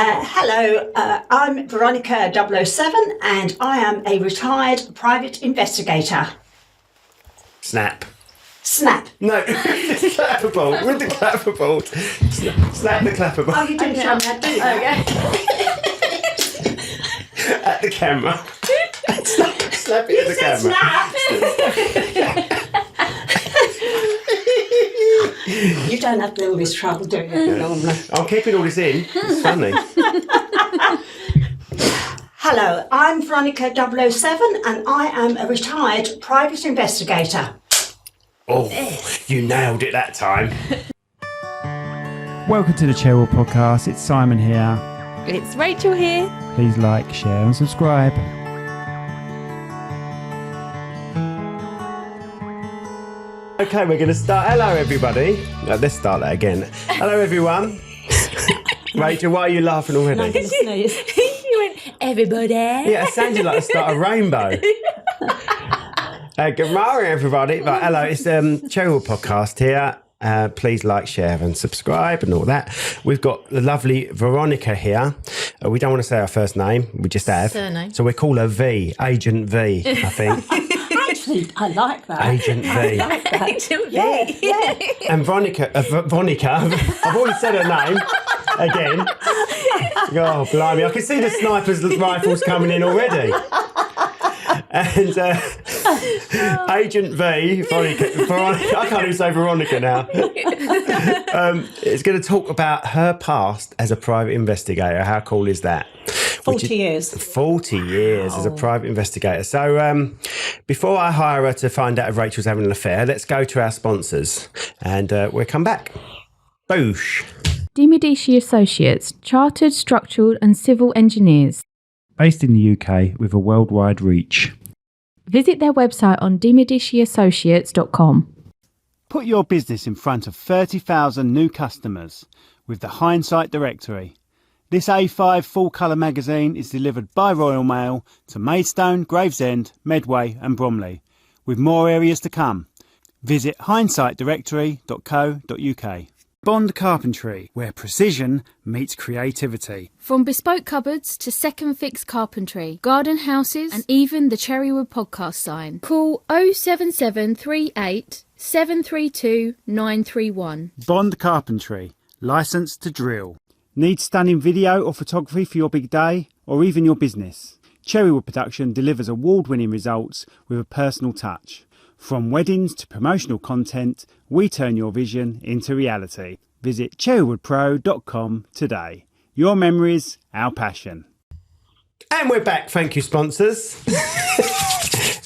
Hello, I'm Veronica 007 and I am a retired private investigator. Snap. Snap. No, clapperboard. With the clapperboard. Snap the clapperboard. Oh, you didn't show me how to do that. Okay. At the camera. Snap it at the camera. Snap. You don't have all this trouble doing it normally. I'm keeping all this in. It's funny. Hello, I'm Veronica 007 and I am a retired private investigator. Oh, you nailed it that time. Welcome to the Cherrywood Podcast. It's Simon here. It's Rachel here. Please like, share and subscribe. Okay, we're going to start. Hello, everybody. Let's start that again. Hello, everyone. Rachel, why are you laughing already? I'm going to sneeze. You went, everybody. Yeah, it sounded like the start of Rainbow. Good morning, everybody. Right, hello, it's Cherrywood Podcast here. Please like, share and subscribe and all that. We've got the lovely Veronica here. We don't want to say her first name. We just have. Surname. So we call her V, Agent V, I think. Actually, I like that. Agent V. I like that. Agent V. Yeah. And Veronica, I've already said her name again. Oh, blimey. I can see the sniper's rifles coming in already. And Agent V, Veronica, I can't even say Veronica now, is going to talk about her past as a private investigator. How cool is that? 40 years. 40 years as a private investigator. So before I hire her to find out if Rachel's having an affair, let's go to our sponsors and we'll come back. Boosh. Medici Associates, Chartered Structural and Civil Engineers. Based in the UK with a worldwide reach. Visit their website on demediciassociates.com. Put your business in front of 30,000 new customers with the Hindsight Directory. This A5 full-colour magazine is delivered by Royal Mail to Maidstone, Gravesend, Medway and Bromley, with more areas to come. Visit hindsightdirectory.co.uk. Bond Carpentry, where precision meets creativity. From bespoke cupboards to second fix carpentry, garden houses and even the Cherrywood Podcast sign. Call 07738 732 931. Bond Carpentry, licensed to drill. Need stunning video or photography for your big day or even your business? Cherrywood Production delivers award-winning results with a personal touch. From weddings to promotional content, we turn your vision into reality. Visit cherrywoodpro.com today. Your memories, our passion. And we're back. Thank you, sponsors.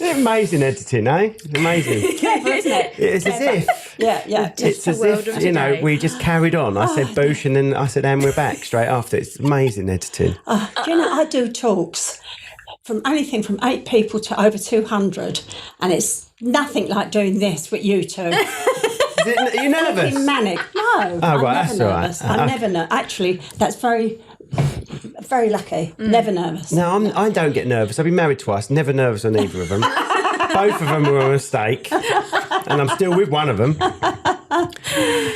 Amazing editing, eh? Amazing. Clever, isn't it? It's as if. Yeah. It's as if, we just carried on. I said boosh and then I said, and we're back straight after. It's amazing editing. Do you know, I do talks from anything from 8 people to over 200, and it's nothing like doing this with you two. Are you nervous? Manic. No. Oh, right, I'm that's never all right. nervous. I'm never nervous. Actually, that's very, very lucky. Never nervous. No, I don't get nervous. I've been married twice. Never nervous on either of them. Both of them were a mistake. And I'm still with one of them.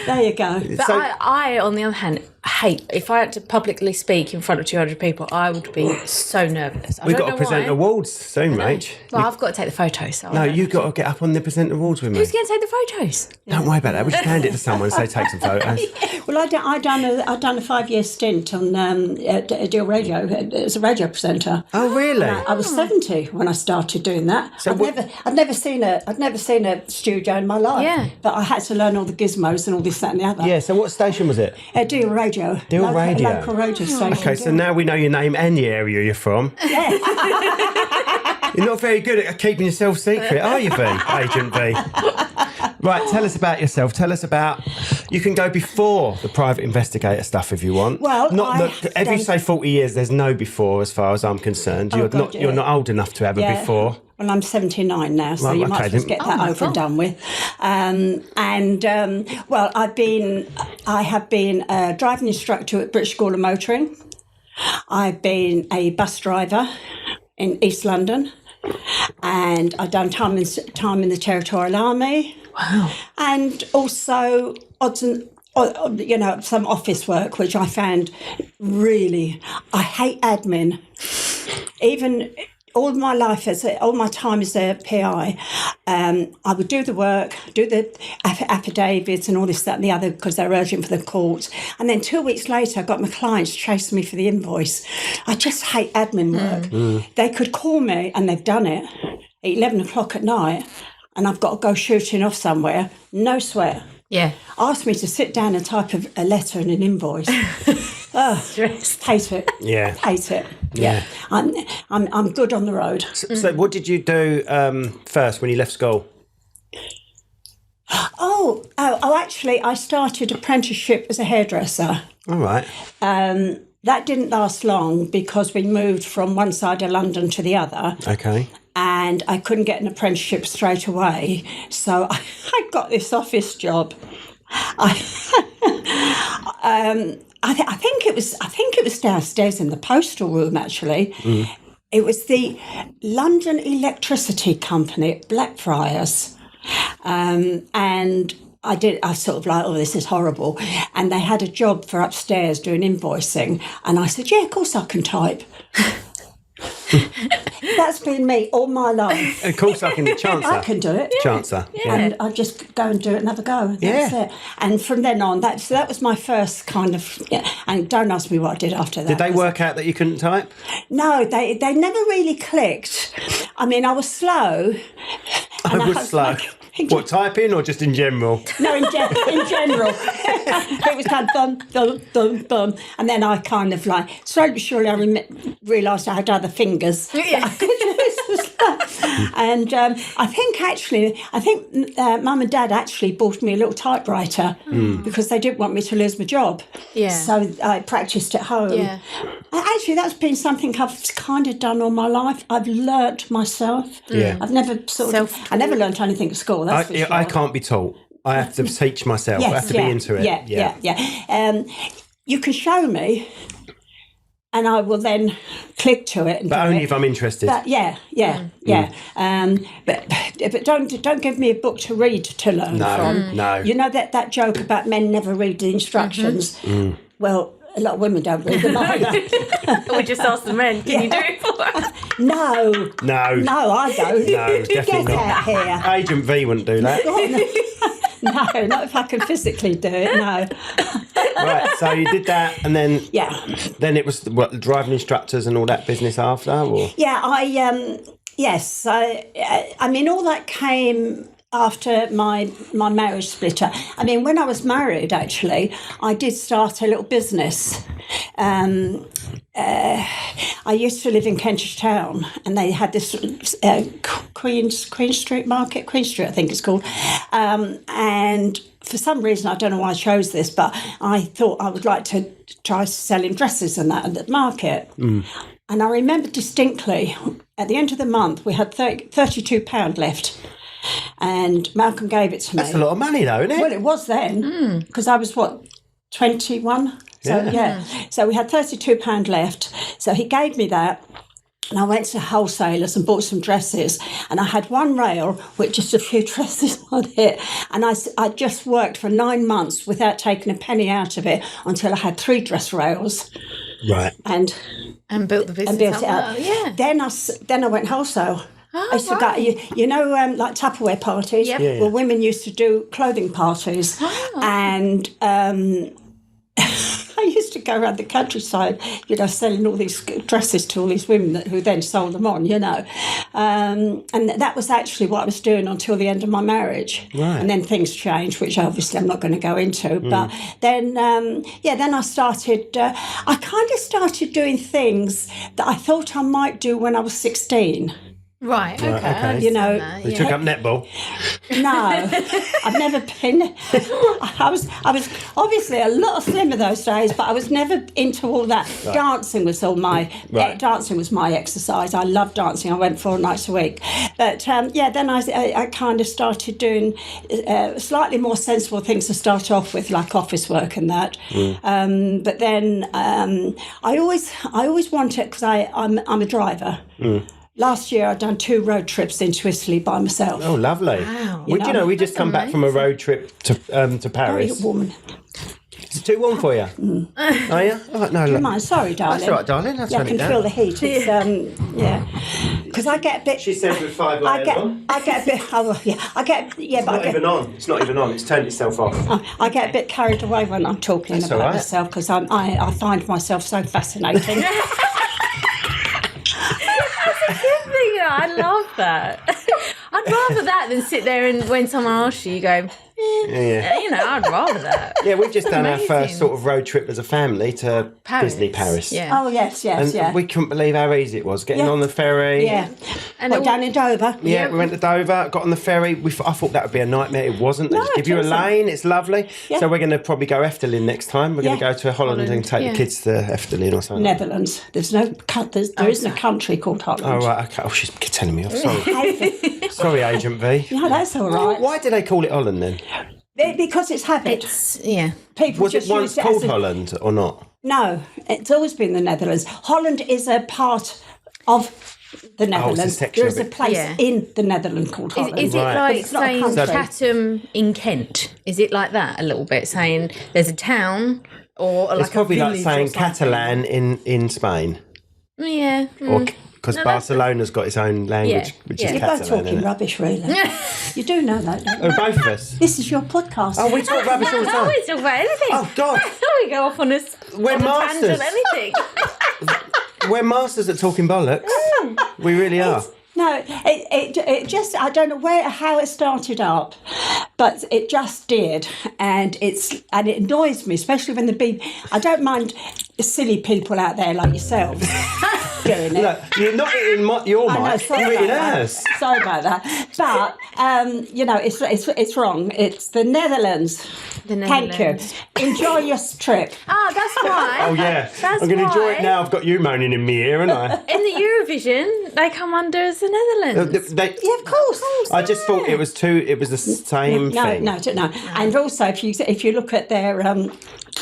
There you go. But So- I, on the other hand, hate, if I had to publicly speak in front of 200 people, I would be so nervous. We've got to present why. awards soon, Rach. Well, I've got to take the photos. So No, you've got to get up on the present awards with me. Who's going to take the photos? Don't worry about that. We'll just hand it to someone and say, take some photos. Well, I done a 5-year stint on Deal Radio as a radio presenter. Oh, really? I was 70 when I started doing that. So I'd never seen a studio in my life. Yeah. But I had to learn all the gizmos and all this, that, and the other. Yeah, so what station was it? Deal Radio. Deal Radio. Local radio station. Okay, so now we know your name and the area you're from. Yeah. You're not very good at keeping yourself secret, are you, V? Agent V. Right, tell us about yourself. Tell us about... You can go before the private investigator stuff if you want. Well, if you say 40 years, there's no before as far as I'm concerned. You're not old enough to have a before. Well, I'm 79 now, so Right, you might okay, as well get that over and done with. Well, I have been a driving instructor at British School of Motoring. I've been a bus driver in East London, and I've done time in the Territorial Army. Wow. And also odds and some office work, which I found really, I hate admin. Even all my life, all my time as a PI, I would do the work, do the affidavits and all this, that and the other, because they're urgent for the court. And then 2 weeks later, I got my clients chasing me for the invoice. I just hate admin work. They could call me, and they've done it, at 11 o'clock at night, and I've got to go shooting off somewhere, no sweat. Yeah. Asked me to sit down and type a letter and an invoice. Hate it. Yeah. Hate it. Yeah. I'm good on the road. So what did you do first when you left school? Actually, I started apprenticeship as a hairdresser. All right. That didn't last long because we moved from one side of London to the other. Okay. And I couldn't get an apprenticeship straight away, so I got this office job. I think it was downstairs in the postal room. Actually, It was the London Electricity Company at Blackfriars, and I sort of like, oh, this is horrible. And they had a job for upstairs doing invoicing, and I said, yeah, of course I can type. That's been me all my life. Of course I can. Chancer. I can do it. Chancer. Yeah. And I just go and do it and have a go. That's it. And from then on, that was my first kind of. Yeah, and don't ask me what I did after that. Did they work out that you couldn't type? No, they never really clicked. I mean, I was slow. I was slow. What, typing or just in general? No, in general. It was kind of bum, bum, bum, bum. And then I kind of like, slowly but surely, I realised I had other fingers. Yeah. And I think Mum and Dad actually bought me a little typewriter because they didn't want me to lose my job. Yeah. So I practised at home. Yeah. Actually, that's been something I've kind of done all my life. I've learnt myself. Yeah. I've never I never learnt anything at school. That's for sure. I can't be taught. I have to teach myself. Yes, I have to be into it. Yeah. You can show me, and I will then click to it. But only if I'm interested. But but don't give me a book to read to learn from. No. You know that joke about men never read the instructions. Well, a lot of women don't read them either. We just asked the men, can you do it for us? No, I don't. No, definitely Get not. out here. Agent V wouldn't do that. No, not if I can physically do it. No. Right, so you did that, and then then it was what, driving instructors and all that business after, or yes. I mean, all that came after my marriage split up. I mean, when I was married, actually, I did start a little business. I used to live in Kentish Town, and they had this Queen Street Market, Queen Street, I think it's called. And for some reason, I don't know why I chose this, but I thought I would like to try selling dresses and that at the market. And I remember distinctly, at the end of the month, we had £32 left. And Malcolm gave it to me. That's a lot of money, though, isn't it? Well, it was then, because I was, 21? So, So we had £32 left. So he gave me that. And I went to wholesalers and bought some dresses. And I had one rail with just a few dresses on it. And I just worked for 9 months without taking a penny out of it until I had 3 dress rails. Right. And built the business up. Oh, yeah. Then I went wholesale. Oh, I used to go, like Tupperware parties. Yep. Well, women used to do clothing parties, and I used to go around the countryside, selling all these dresses to all these women who then sold them on, and that was actually what I was doing until the end of my marriage. Right. And then things changed, which obviously I'm not going to go into. But then, then I started. I kind of started doing things that I thought I might do when I was 16. Right, okay. okay. You know, You took up netball. No, I've never been. I was obviously a lot slimmer those days, but I was never into all that. Right. Dancing was all my dancing was my exercise. I loved dancing. I went 4 nights a week. But then I kind of started doing slightly more sensible things to start off with, like office work and that. But then I always wanted, because I'm a driver. Last year, I'd done 2 road trips into Italy by myself. Oh, lovely. Wow. We just come back from a road trip to Very Paris. woman. Is it too warm for you? Are you? Oh, no, look. Mind, sorry, darling. That's all right, darling. That's Yeah, I can feel the heat. It's, because I get a bit. She said with 5 layers on. I get a bit. Oh, yeah, I get. Yeah, but I get. On. It's not even on. It's turned itself off. I get a bit carried away when I'm talking That's all about right. myself because I find myself so fascinating. I love that. I'd rather that than sit there and when someone asks you, you go, Yeah. I'd rather that. Yeah, we've just done our Amazing. first sort of road trip as a family to Disney Paris. Yeah. Oh yes, And yeah. we couldn't believe how easy it was getting Yeah. on the ferry. Yeah. And What, it- down in Dover? Yeah, we went to Dover, got on the ferry. I thought that would be a nightmare. It wasn't. They No, just give it you a wasn't. lane. It's lovely. Yeah. So we're going to probably go Efteling next time. We're going to Yeah. go to Holland and take yeah. the kids to Efteling or something. Netherlands. There's no. There isn't a country called Holland. Oh, right. Okay. Oh, she's telling me off. Sorry. Sorry, Agent V. No, that's all right. Why do they call it Holland then? Because it's habit. Yeah. People Was it just once use called as a, Holland or not? No, it's always been the Netherlands. Holland is a part of the Netherlands. section There's of a it. place Yeah. in the Netherlands called Holland. Is it Right. like It's not a saying country. Chatham in Kent? Is it like that a little bit? Saying there's a town or like It's probably a like village saying or something? Catalan in Spain. Yeah. Or because No, that's- Barcelona's got its own language, Yeah, which yeah. is You're both Catalan. talking Isn't it? rubbish, really. You do know that, don't you? Oh, both of us. This is your podcast. Oh, we talk rubbish all the I time. always talk about anything. Oh, God. we go off on a, We're on a masters. tangent, anything. We're masters at talking bollocks. We really are. No, it just, I don't know how it started up, but it just did. And it annoys me, especially when I don't mind silly people out there like yourselves doing it. Look, you're not eating your I know, mic, sorry you're eating about that. ours. Sorry about that. But, it's wrong. It's the Netherlands. The Thank Netherlands. you. Enjoy your trip. Ah, that's why. Oh, yeah. That's I'm going to enjoy why. it now. I've got you moaning in my ear, haven't I? In the Eurovision, they come under as the Netherlands. Yeah, of course. I just thought it was the same thing. No. And also, if you look at their on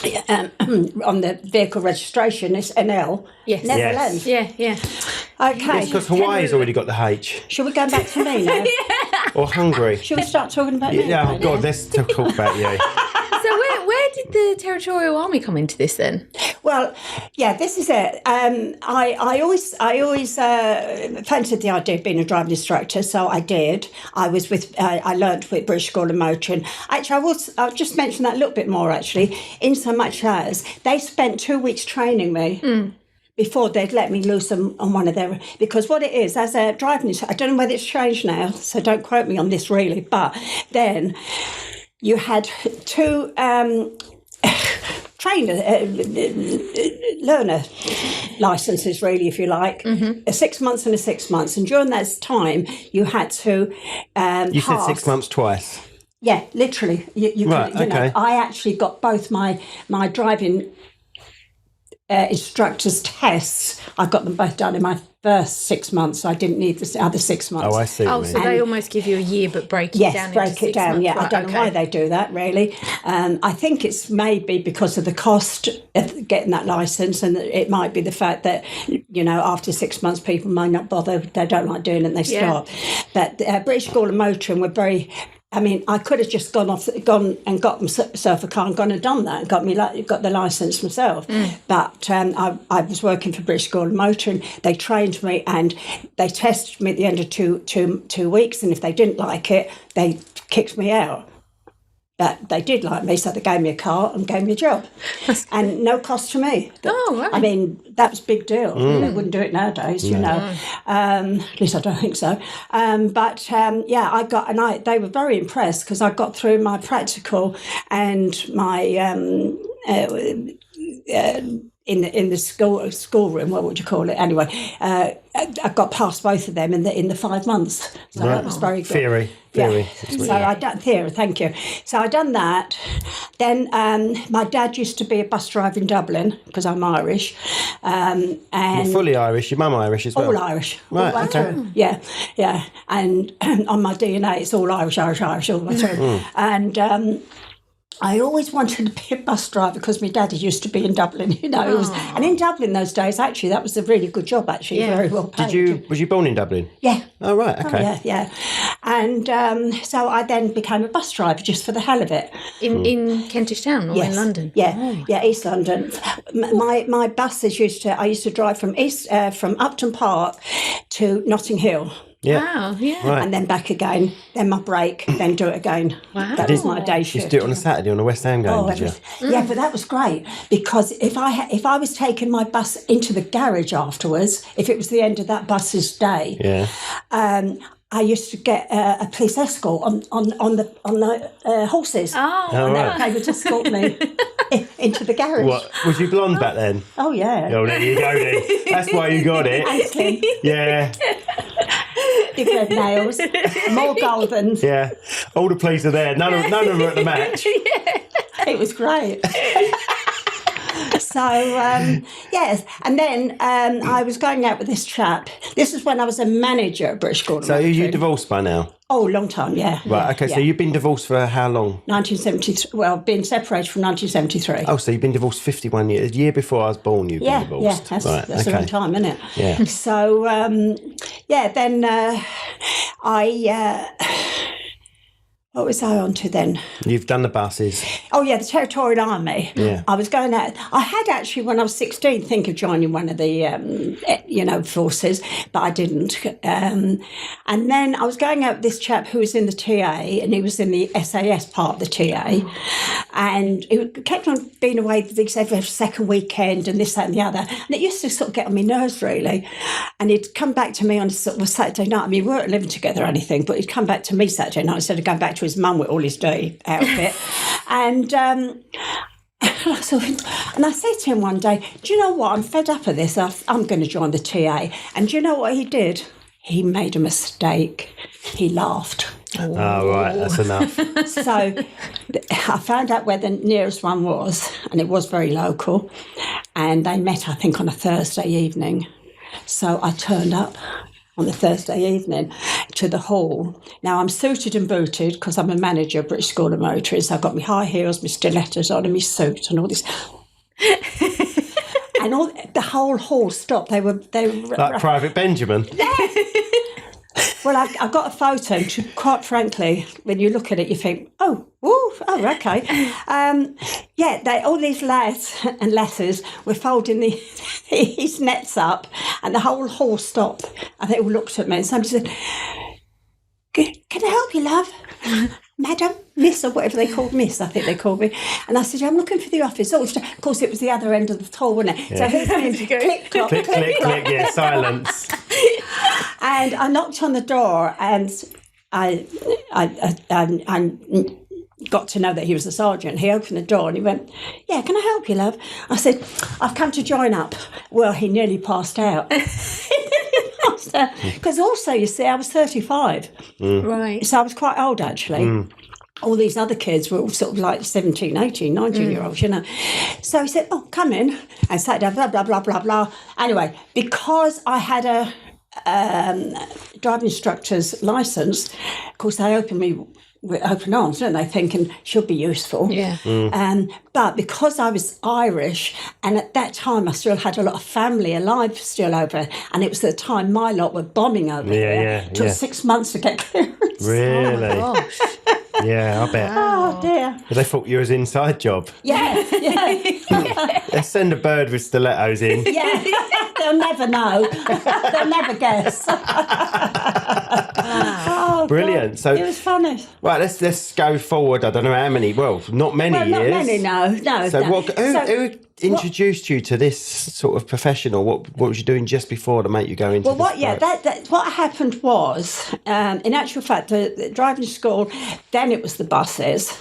the vehicle registration, it's NL. Yes. Netherlands. Yeah. Okay. It's because Hawaii's already got the H. Shall we go back to me now? Or Hungary. Shall we start talking about me? Yeah, oh right God, now? let's talk about you. So where did the Territorial Army come into this then? Well, yeah, this is it. I always fancied the idea of being a driving instructor, so I did. I learned with British School of Motoring. Actually, I'll just mention that a little bit more, actually, in so much as they spent 2 weeks training me. Before they'd let me loose on one of their... Because what it is, as a driving instructor, I don't know whether it's changed now, so don't quote me on this really, but then you had 2 learner licenses, really, if you like, a 6 months and a 6 months. And during that time, you had to You said pass. 6 months twice. Yeah, literally. You Right, could, okay. I actually got both my driving instructor's tests. I got them both done in my first 6 months, so I didn't need the other 6 months. Oh, I see. Oh, what you so mean. they almost give you a year but break it Yes, down break into it 6 down. months. Yeah, I Right, don't know why they do that, really. I think it's maybe because of the cost of getting that licence, and it might be the fact that, after 6 months, people might not bother. They don't like doing it and they stop. But British School of Motoring were very... I mean, I could have just gone and got myself a car and gone and done that and got the licence myself. But I was working for British School of Motoring. They trained me and they tested me at the end of two weeks. And if they didn't like it, they kicked me out. But they did like me, so they gave me a car and gave me a job. And no cost to me. Oh, right. I mean, that was a big deal. They wouldn't do it nowadays, At least I don't think so. They were very impressed because I got through my practical and my in the schoolroom. What would you call it? Anyway, I got past both of them in the 5 months. So that was very good. Theory. Yeah. So I done theory. Thank you. So I done that. Then my dad used to be a bus driver in Dublin because I'm Irish, and You're fully Irish. Your mum Irish as well. all Irish. Right, all the way okay. through. Yeah. And on my DNA, it's all Irish all the way through. And I always wanted to be a bus driver because my daddy used to be in Dublin, you know. And in Dublin those days, actually, that was a really good job, actually, very well paid. Was you born in Dublin? Yeah. Oh, right, okay. Oh, yeah. And so I then became a bus driver just for the hell of it. In Kentish Town or in London? Yeah, East London. My buses I used to drive from Upton Park to Notting Hill. Yeah. Wow, yeah. Right. And then back again, then my break, then do it again. Wow. That was my day You shift. used to do it on a Saturday on a West Ham game, did you? Yeah, but that was great because if I was taking my bus into the garage afterwards, if it was the end of that bus's day, I used to get a police escort on the horses. Right. They would escort me into the garage. What? Was you blonde back then? Oh yeah. Oh, there you go then. That's why you got it. And slim, Yeah, big red nails, more goldens. yeah. All the police are there. None of them are at the match. It was great. So, yes. And then I was going out with this chap. This is when I was a manager at British School. So are you divorced by now? Oh, long time, yeah. Right, okay, so you've been divorced for how long? 1973. Well, been separated from 1973. Oh, so you've been divorced 51 years. A year before I was born, you've been divorced. Yeah, that's a long time, isn't it? Yeah. So, then what was I on to then? You've done the buses. Oh, yeah, the Territorial Army. Yeah. I was going out. I had actually, when I was 16, think of joining one of the, forces, but I didn't. And then I was going out with this chap who was in the TA, and he was in the SAS part of the TA. And he kept on being away this every second weekend and this, that and the other. And it used to sort of get on my nerves, really. And he'd come back to me on sort of a Saturday night. I mean, we weren't living together or anything, but he'd come back to me Saturday night instead of going back to his mum with all his dirty outfit. And I said to him one day, do you know what? I'm fed up of this. I'm going to join the TA. And do you know what he did? He made a mistake. He laughed. Oh, right, that's enough. So I found out where the nearest one was, and it was very local. And they met, I think, on a Thursday evening. So I turned up on the Thursday evening to the hall. Now, I'm suited and booted because I'm a manager at British School of Motoring, so I've got my high heels, my stilettos on and my suit and all this. And the whole hall stopped. They were Like Private Benjamin? Well, I've got a photo, and quite frankly, when you look at it, you think, oh, okay. All these lads and lasses were folding his nets up, and the whole hall stopped, and they all looked at me, and somebody said, can I help you, love? Madam, Miss, or whatever they called Miss, I think they called me. And I said, I'm looking for the office. Oh, of course, it was the other end of the hall, wasn't it? Yeah. So who's going to click, clock, Click, click, click, yeah, silence. And I knocked on the door, and I got to know that he was a sergeant. He opened the door and he went, yeah, can I help you, love? I said, I've come to join up. Well, he nearly passed out. Because also, you see, I was 35. Right. So I was quite old, actually. All these other kids were all sort of like 17, 18, 19-year-olds, you know. So he said, oh, come in. And sat down, blah, blah, blah, blah, blah. Anyway, because I had a driving instructor's licence, of course, they opened me with open arms, don't they, thinking she'll be useful. Yeah. But because I was Irish, and at that time I still had a lot of family alive still over, and it was the time my lot were bombing over there. It took 6 months to get clearance. Really? Oh, gosh. Yeah, I bet. Oh, dear. They thought you was inside job. Yeah. Let's send a bird with stilettos in. Yeah, they'll never know. They'll never guess. Oh, Brilliant. God. So it was funny. Right, let's go forward. I don't know how many. Well, not many years. Not many, no. So no. Who introduced you to this sort of profession, or what was you doing just before to make you go into? What happened was, in actual fact, the driving school. Then it was the buses,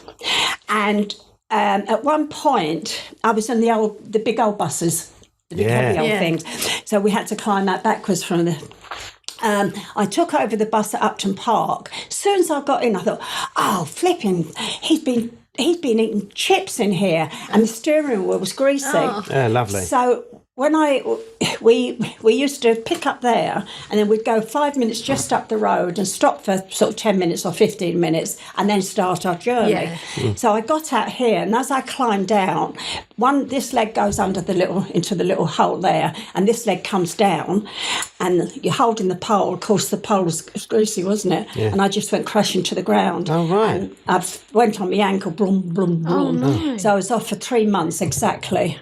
and at one point I was in the big old buses, the big heavy old things. So we had to climb out backwards from the. I took over the bus at Upton Park. As soon as I got in, I thought, oh, flipping, he's been eating chips in here, and the steering wheel was greasy. Yeah, lovely. So when we used to pick up there, and then we'd go 5 minutes just up the road and stop for sort of 10 minutes or 15 minutes, and then start our journey. Yeah. So I got out here, and as I climbed down, this leg goes into the little hole there, and this leg comes down, and you're holding the pole. Of course, the pole was greasy, wasn't it? Yeah. And I just went crashing to the ground. Oh, right. And I went on my ankle, blum, blum, blum. Oh, no. So I was off for 3 months, exactly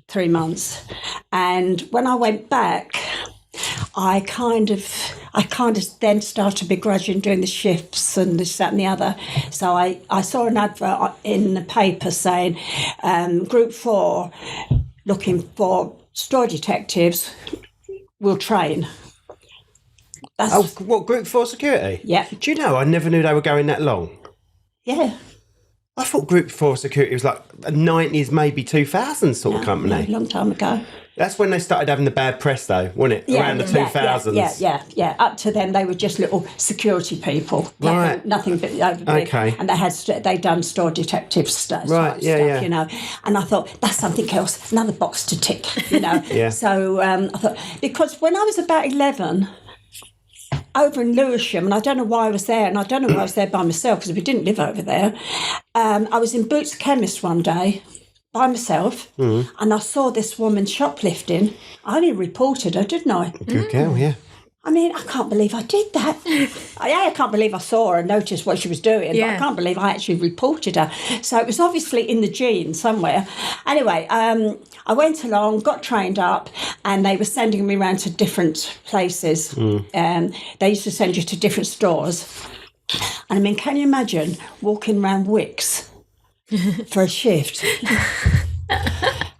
3 months. And when I went back, I kind of then started begrudging doing the shifts and this, that and the other. So I saw an advert in the paper saying Group 4 looking for store detectives will train. Oh, what, Group 4 security? Yeah. Do you know, I never knew they were going that long. Yeah. I thought Group 4 security was like a 90s, maybe 2000s sort of company. No, long time ago. That's when they started having the bad press, though, wasn't it? Around the 2000s. Yeah. Up to then, they were just little security people. Right. Nothing but Okay. And they done store detective stuff. Right, yeah. You know. And I thought, that's something else, another box to tick, you know. Yeah. So I thought, because when I was about 11, over in Lewisham, and I don't know why I was there, and I don't know why I was there by myself, because we didn't live over there. I was in Boots Chemist one day by myself, and I saw this woman shoplifting. I only reported her, didn't I? Good girl, yeah. I mean, I can't believe I did that. I can't believe I saw her and noticed what she was doing, but I can't believe I actually reported her. So it was obviously in the gene somewhere. Anyway, I went along, got trained up, and they were sending me around to different places. They used to send you to different stores. And I mean, can you imagine walking around Wickes for a shift?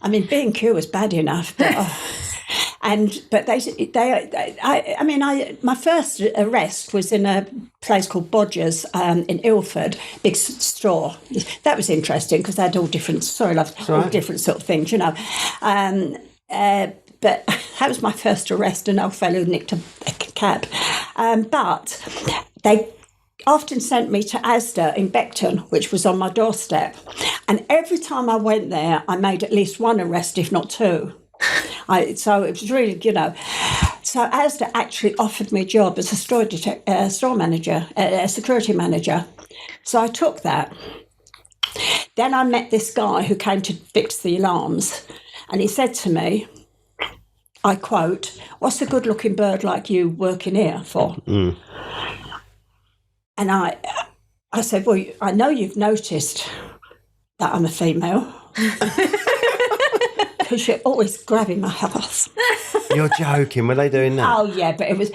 I mean, B&Q was bad enough, but... my first arrest was in a place called Bodger's in Ilford, big store. That was interesting because they had all different, all different sort of things, you know. But that was my first arrest, an old fellow nicked a cab. But they often sent me to Asda in Beckton, which was on my doorstep. And every time I went there, I made at least one arrest, if not two. So it was really, you know. So Asda actually offered me a job as a store manager, a security manager. So I took that. Then I met this guy who came to fix the alarms, and he said to me, I quote, "What's a good-looking bird like you working here for?" And I said, "Well, I know you've noticed that I'm a female." Because you're always grabbing my ass. You're joking. Were they doing that? Oh yeah, but it was.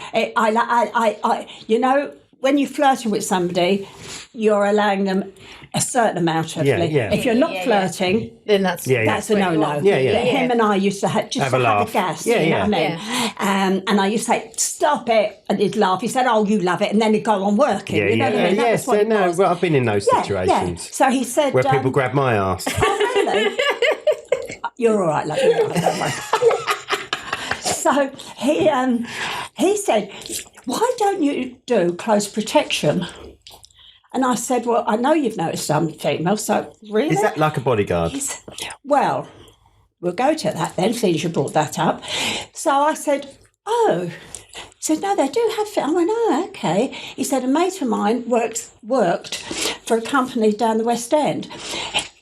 You know, when you're flirting with somebody, you're allowing them a certain amount of. Yeah. If you're not flirting, then that's a no-no. Yeah. Him and I used to have a laugh. gas. Yeah, you know what I mean? And I used to say, "Stop it," and he'd laugh. He said, "Oh, you love it," and then he'd go on working. You know what I mean? That was what it was. Well, I've been in those situations. Yeah. So he said, where people grab my ass. "Oh, really?" You're all right, love. You're all right, don't worry. So he said, "Why don't you do close protection?" And I said, "Well, I know you've noticed I'm female, so really?" Is that like a bodyguard? Well, we'll go to that then, since you brought that up. So I said, "Oh." He said, "No, they do have fit." I went, "Oh, okay." He said, "A mate of mine worked for a company down the West End.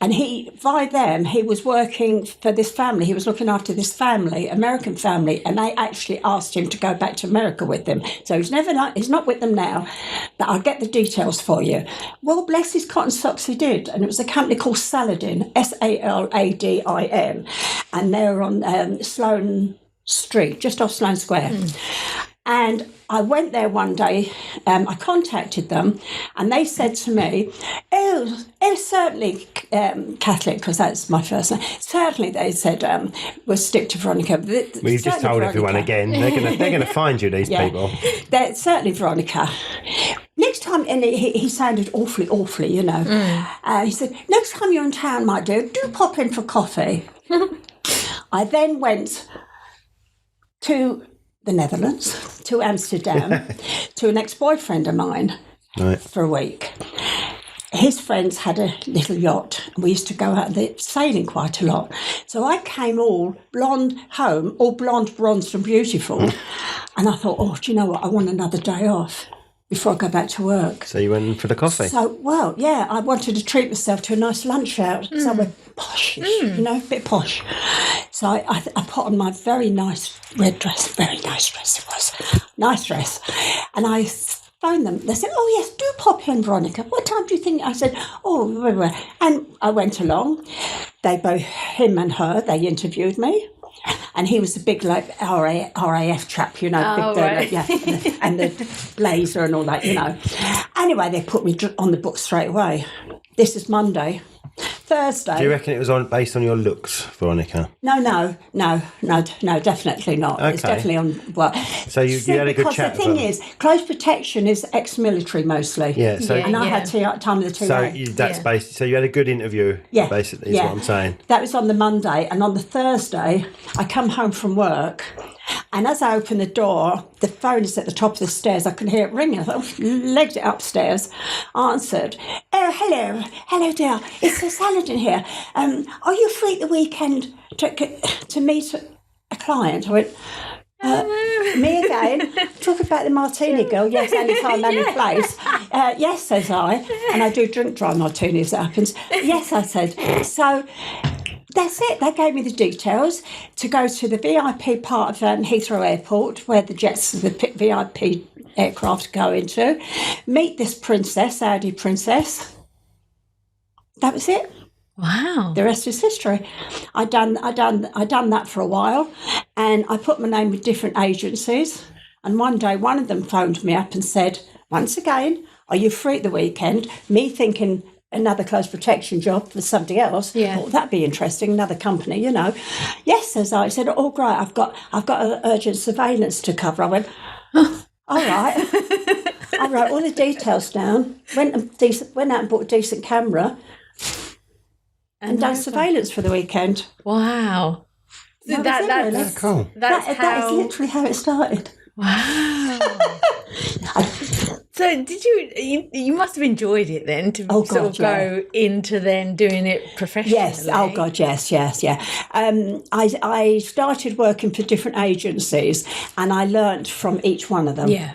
And he was working for this family. He was looking after this family, American family, and they actually asked him to go back to America with them. So he's not with them now, but I'll get the details for you." Well, bless his cotton socks, he did. And it was a company called Saladin, Saladin, and they're on Sloane Street, just off Sloane Square. And I went there one day, I contacted them, and they said to me, it was certainly Catholic, because that's my first name. Certainly, they said, we'll stick to Veronica. Well, you've just told everyone again. They're gonna find you, these people. They're certainly Veronica. Next time, and he sounded awfully, you know. He said, "Next time you're in town, my dear, do pop in for coffee." I then went to the Netherlands, to Amsterdam, to an ex-boyfriend of mine for a week. his friends had a little yacht. We used to go out sailing quite a lot. So I came all blonde home, all blonde, bronzed and beautiful. And I thought, oh, do you know what? I want another day off before I go back to work. So you went in for the coffee? So, I wanted to treat myself to a nice lunch out. So I went posh, a bit posh. So I put on my very nice red dress, very nice dress it was, nice dress. And I phoned them. They said, oh, yes, do pop in, Veronica. What time do you think? I said, oh, blah, blah, blah. And I went along. They both, him and her, they interviewed me. And he was a big, like, RAF chap, big, right. and the blazer and all that, Anyway, they put me on the book straight away. This is Monday. Thursday. Do you reckon it was based on your looks, Veronica? No, definitely not. Okay. It's definitely on, So you had a good chat because the thing is, close protection is ex-military mostly. Yeah, so... And I had time with the TA. So you had a good interview, basically, is what I'm saying. That was on the Monday, and on the Thursday, I come home from work, and as I open the door, the phone is at the top of the stairs. I can hear it ringing. I thought, legged it upstairs, answered. Oh, hello dear. It's Saladin here. Are you free at the weekend to meet a client? I went, me again? Talk about the martini girl. Yes, any time, any place. Yes, says I. And I do drink dry martinis, it happens. Yes, I said. So that's it. They gave me the details to go to the VIP part of Heathrow Airport, where the jets, the VIP aircraft go into, meet this princess, Saudi princess. That was it. Wow. The rest is history. I done that for a while, and I put my name with different agencies. And one day, one of them phoned me up and said, once again, are you free at the weekend? Me thinking another close protection job for somebody else. Yeah. Thought that'd be interesting. Another company, Yes, says I. Said, oh great, I've got an urgent surveillance to cover. I went, oh, all right. I wrote all the details down. Went out and bought a decent camera. And done surveillance for the weekend. Wow. So that's cool. That is literally how it started. Wow. So did you must have enjoyed it then to go into then doing it professionally? Yes. Oh God, yes. I started working for different agencies, and I learnt from each one of them. Yeah.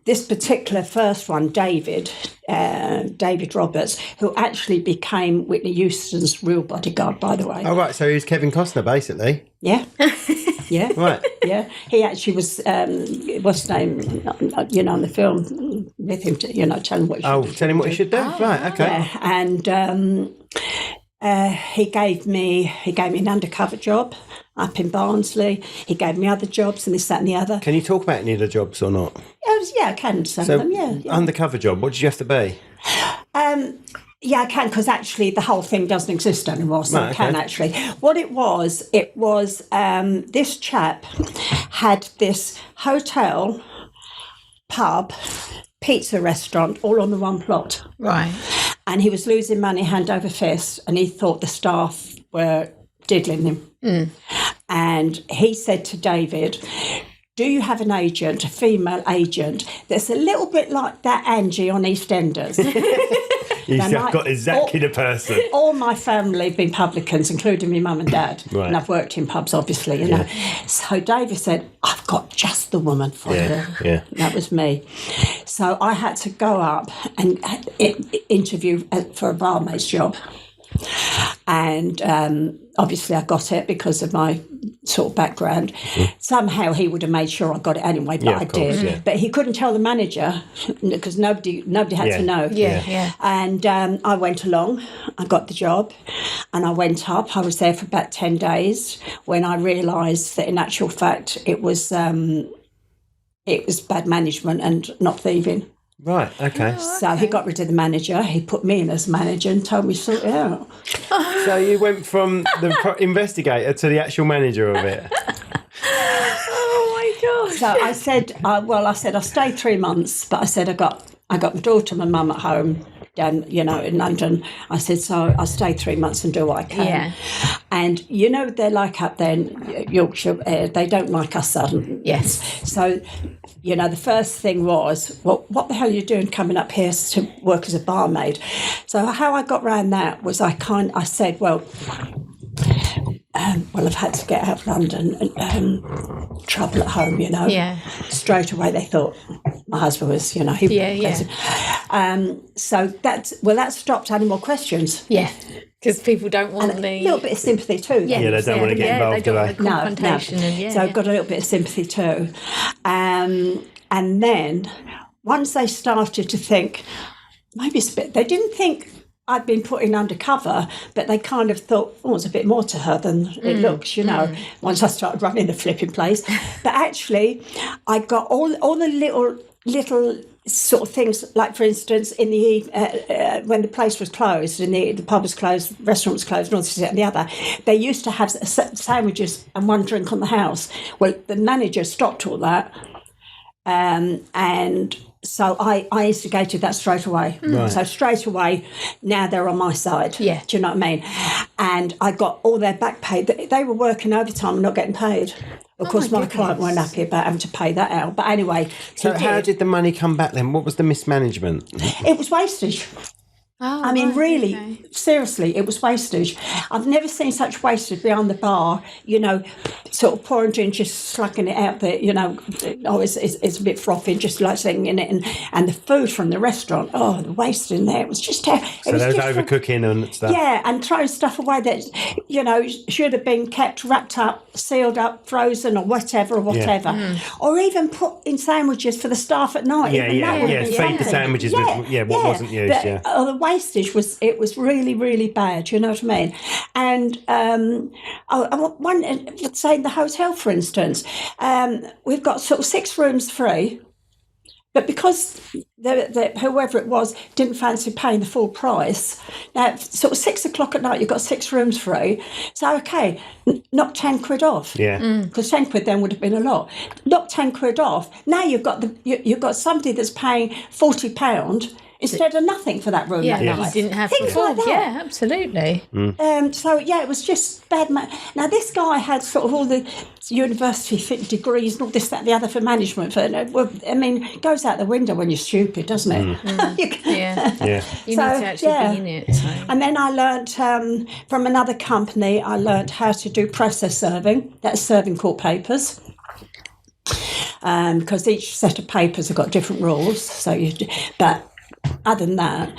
This particular first one, David Roberts, who actually became Whitney Houston's real bodyguard, by the way. Oh, right. So he was Kevin Costner, basically. Yeah. Yeah. Right. Yeah. He actually was, what's his name, on the film with him, tell him what he should do. Oh, right. Okay. Yeah. And he gave me an undercover job up in Barnsley. He gave me other jobs and this, that and the other. Can you talk about any of the jobs or not? I can, some of them, yeah. Undercover job, what did you have to be? Yeah, I can, because actually the whole thing doesn't exist anymore, so I can actually. What it was this chap had this hotel, pub, pizza restaurant all on the one plot. Right. And he was losing money hand over fist, and he thought the staff were diddling him. Mm. And he said to David, do you have an agent, a female agent, that's a little bit like that Angie on EastEnders? I've got exactly the person. All my family have been publicans, including my mum and dad. Right. And I've worked in pubs, obviously, you know. So David said, I've got just the woman for you. Yeah. That was me. So I had to go up and interview for a barmaid's job. And obviously I got it because of my sort of background. Mm. Somehow he would have made sure I got it anyway, but I did. Yeah. But he couldn't tell the manager because nobody had to know. Yeah. And I went along, I got the job, and I went up. I was there for about 10 days when I realised that in actual fact it was bad management and not thieving. Right, okay. So he got rid of the manager, he put me in as manager and told me to sort it out. So you went from the investigator to the actual manager of it? Oh my gosh. So I said, I stayed 3 months, but I said I got my daughter and my mum at home. down, you know, in London. I said, so I'll stay 3 months and do what I can. Yeah. And, you know, they're like up there in Yorkshire, they don't like us Southern. Yes. So, you know, the first thing was, well, what the hell are you doing coming up here to work as a barmaid? So how I got around that was I said, well, I've had to get out of London and trouble at home, you know. Yeah. Straight away they thought my husband was, you know, so that stopped any more questions. Yeah. Because people don't want And a little bit of sympathy too. Yeah, they don't want to get involved, they do don't they? want the confrontation. And So I've got a little bit of sympathy too. And then once they started to think, maybe it's a bit, they didn't think I'd been put in undercover, but they kind of thought, oh, there's a bit more to her than it looks, you know, once I started running the flipping place. But actually, I got all the little sort of things, like, for instance, in the when the place was closed and the pub was closed, the restaurant was closed, and all this and the other, they used to have sandwiches and one drink on the house. Well, the manager stopped all that, and so I instigated that straight away. Right. So straight away, now they're on my side. Yeah. Do you know what I mean? And I got all their back paid. They were working overtime and not getting paid. Of course, my client weren't happy about having to pay that out. But anyway, So how did the money come back then? What was the mismanagement? it was wastage. Oh, I mean, right, really, okay. seriously, it was wastage. I've never seen such wastage behind the bar, you know, sort of pouring drink, just slugging it out there, you know. Oh, it's a bit frothy, just like sitting in it. And the food from the restaurant, oh, the waste in there, it was just terrible. So there was overcooking and stuff? Yeah, and throwing stuff away that, you know, should have been kept wrapped up, sealed up, frozen or whatever. Or even put in sandwiches for the staff at night. Yeah, Even that would have been feed the something. sandwiches with what wasn't used, But, yeah. The wastage was really, really bad, you know what I mean? And let's say in the hotel, for instance, we've got sort of 6 rooms free, but because whoever it was didn't fancy paying the full price, now sort of 6 o'clock at night you've got 6 rooms free, so okay, knock 10 quid off. Yeah. Because 10 quid then would have been a lot. Knock 10 quid off. Now you've got somebody that's paying £40 instead of nothing for that room that You night. didn't have Things to. like that. Yeah, absolutely. So yeah, it was just bad. Now this guy had sort of all the university degrees and all this, that, and the other for management. Well, I mean, it goes out the window when you're stupid, doesn't it? Yeah. Yeah. You need to actually be in it. So. And then I learnt from another company. I learnt how to do process serving. That's serving court papers. Because each set of papers have got different rules. But other than that,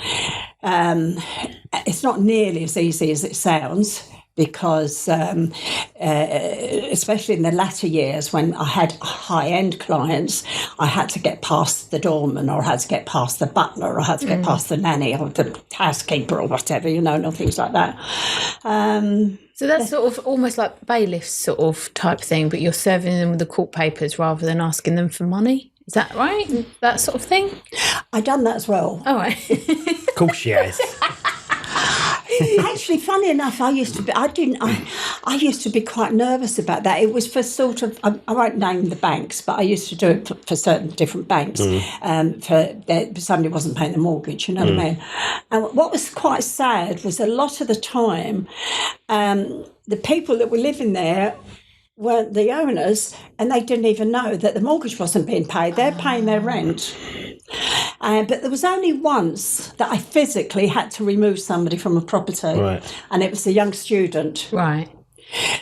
it's not nearly as easy as it sounds, because especially in the latter years when I had high-end clients, I had to get past the doorman, or I had to get past the butler, or I had to get past the nanny or the housekeeper or whatever, you know, and things like that. So that's sort of almost like bailiffs sort of type thing, but you're serving them with the court papers rather than asking them for money. Is that right? That sort of thing? I done that as well. All right. Of course she has. Actually, funny enough, I used to be quite nervous about that. It was for sort of, I won't name the banks, but I used to do it for certain different banks. For somebody wasn't paying the mortgage, you know what I mean? And what was quite sad was a lot of the time, the people that were living there weren't the owners, and they didn't even know that the mortgage wasn't being paid. They're paying their rent. But there was only once that I physically had to remove somebody from a property, Right. and it was a young student. Right.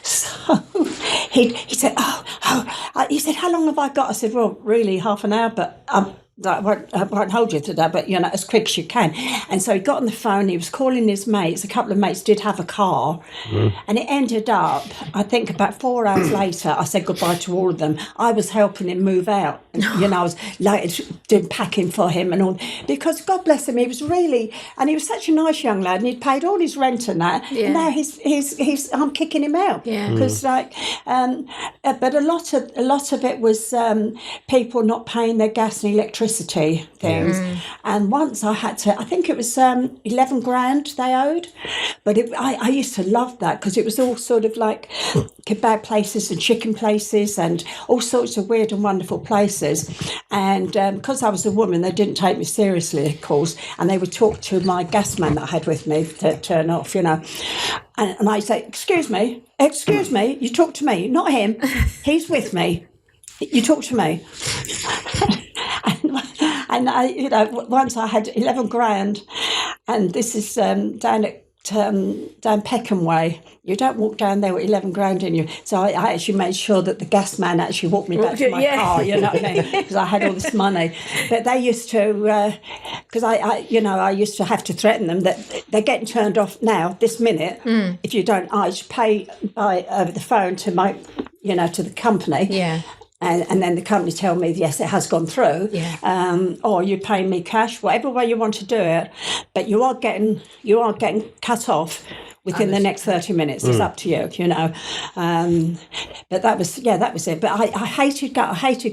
So he said, he said, how long have I got? I said, well, really, half an hour, but I won't hold you to that, but, you know, as quick as you can. And so he got on the phone, he was calling his mates. A couple of mates did have a car. And it ended up, I think about 4 hours later, I said goodbye to all of them. I was helping him move out. And, you know, I was like doing packing for him and all. Because, God bless him, he was really, and he was such a nice young lad, and he'd paid all his rent and that. Yeah. And now I'm kicking him out. Yeah. Because, like, but a lot of it was people not paying their gas and electricity things. And once I had to, I think it was 11 grand they owed, but I used to love that because it was all sort of like kebab places and chicken places and all sorts of weird and wonderful places. And because I was a woman, they didn't take me seriously, of course, and they would talk to my gas man that I had with me to turn off, you know. And I say, excuse me, you talk to me, not him. He's with me. You talk to me. and I, you know, once I had 11 grand, and this is down Peckham Way. You don't walk down there with 11 grand in you. So I actually made sure that the gas man actually walked me back to my car, you know what I mean? Because I had all this money. But they used to, because I used to have to threaten them that they're getting turned off now, this minute. If you don't, I should pay over the phone to to the company. Yeah. And then the company tell me, yes, it has gone through. Yeah. Or you pay me cash, whatever way you want to do it. But you are getting cut off within the next 30 minutes. It's up to you, you know. But that was it. But I hated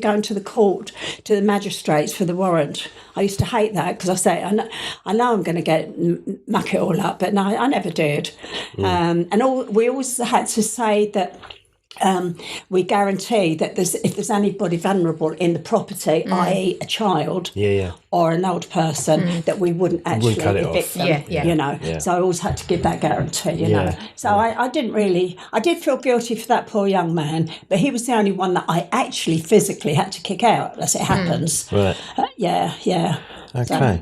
going to the court, to the magistrates for the warrant. I used to hate that because I say, I know I'm going to muck it all up, but no, I never did. We always had to say that we guarantee that if there's anybody vulnerable in the property, i.e. a child or an old person, that we wouldn't actually evict them, you know. So I always had to give that guarantee, you know. So I did feel guilty for that poor young man, but he was the only one that I actually physically had to kick out, as it happens. Right. Okay.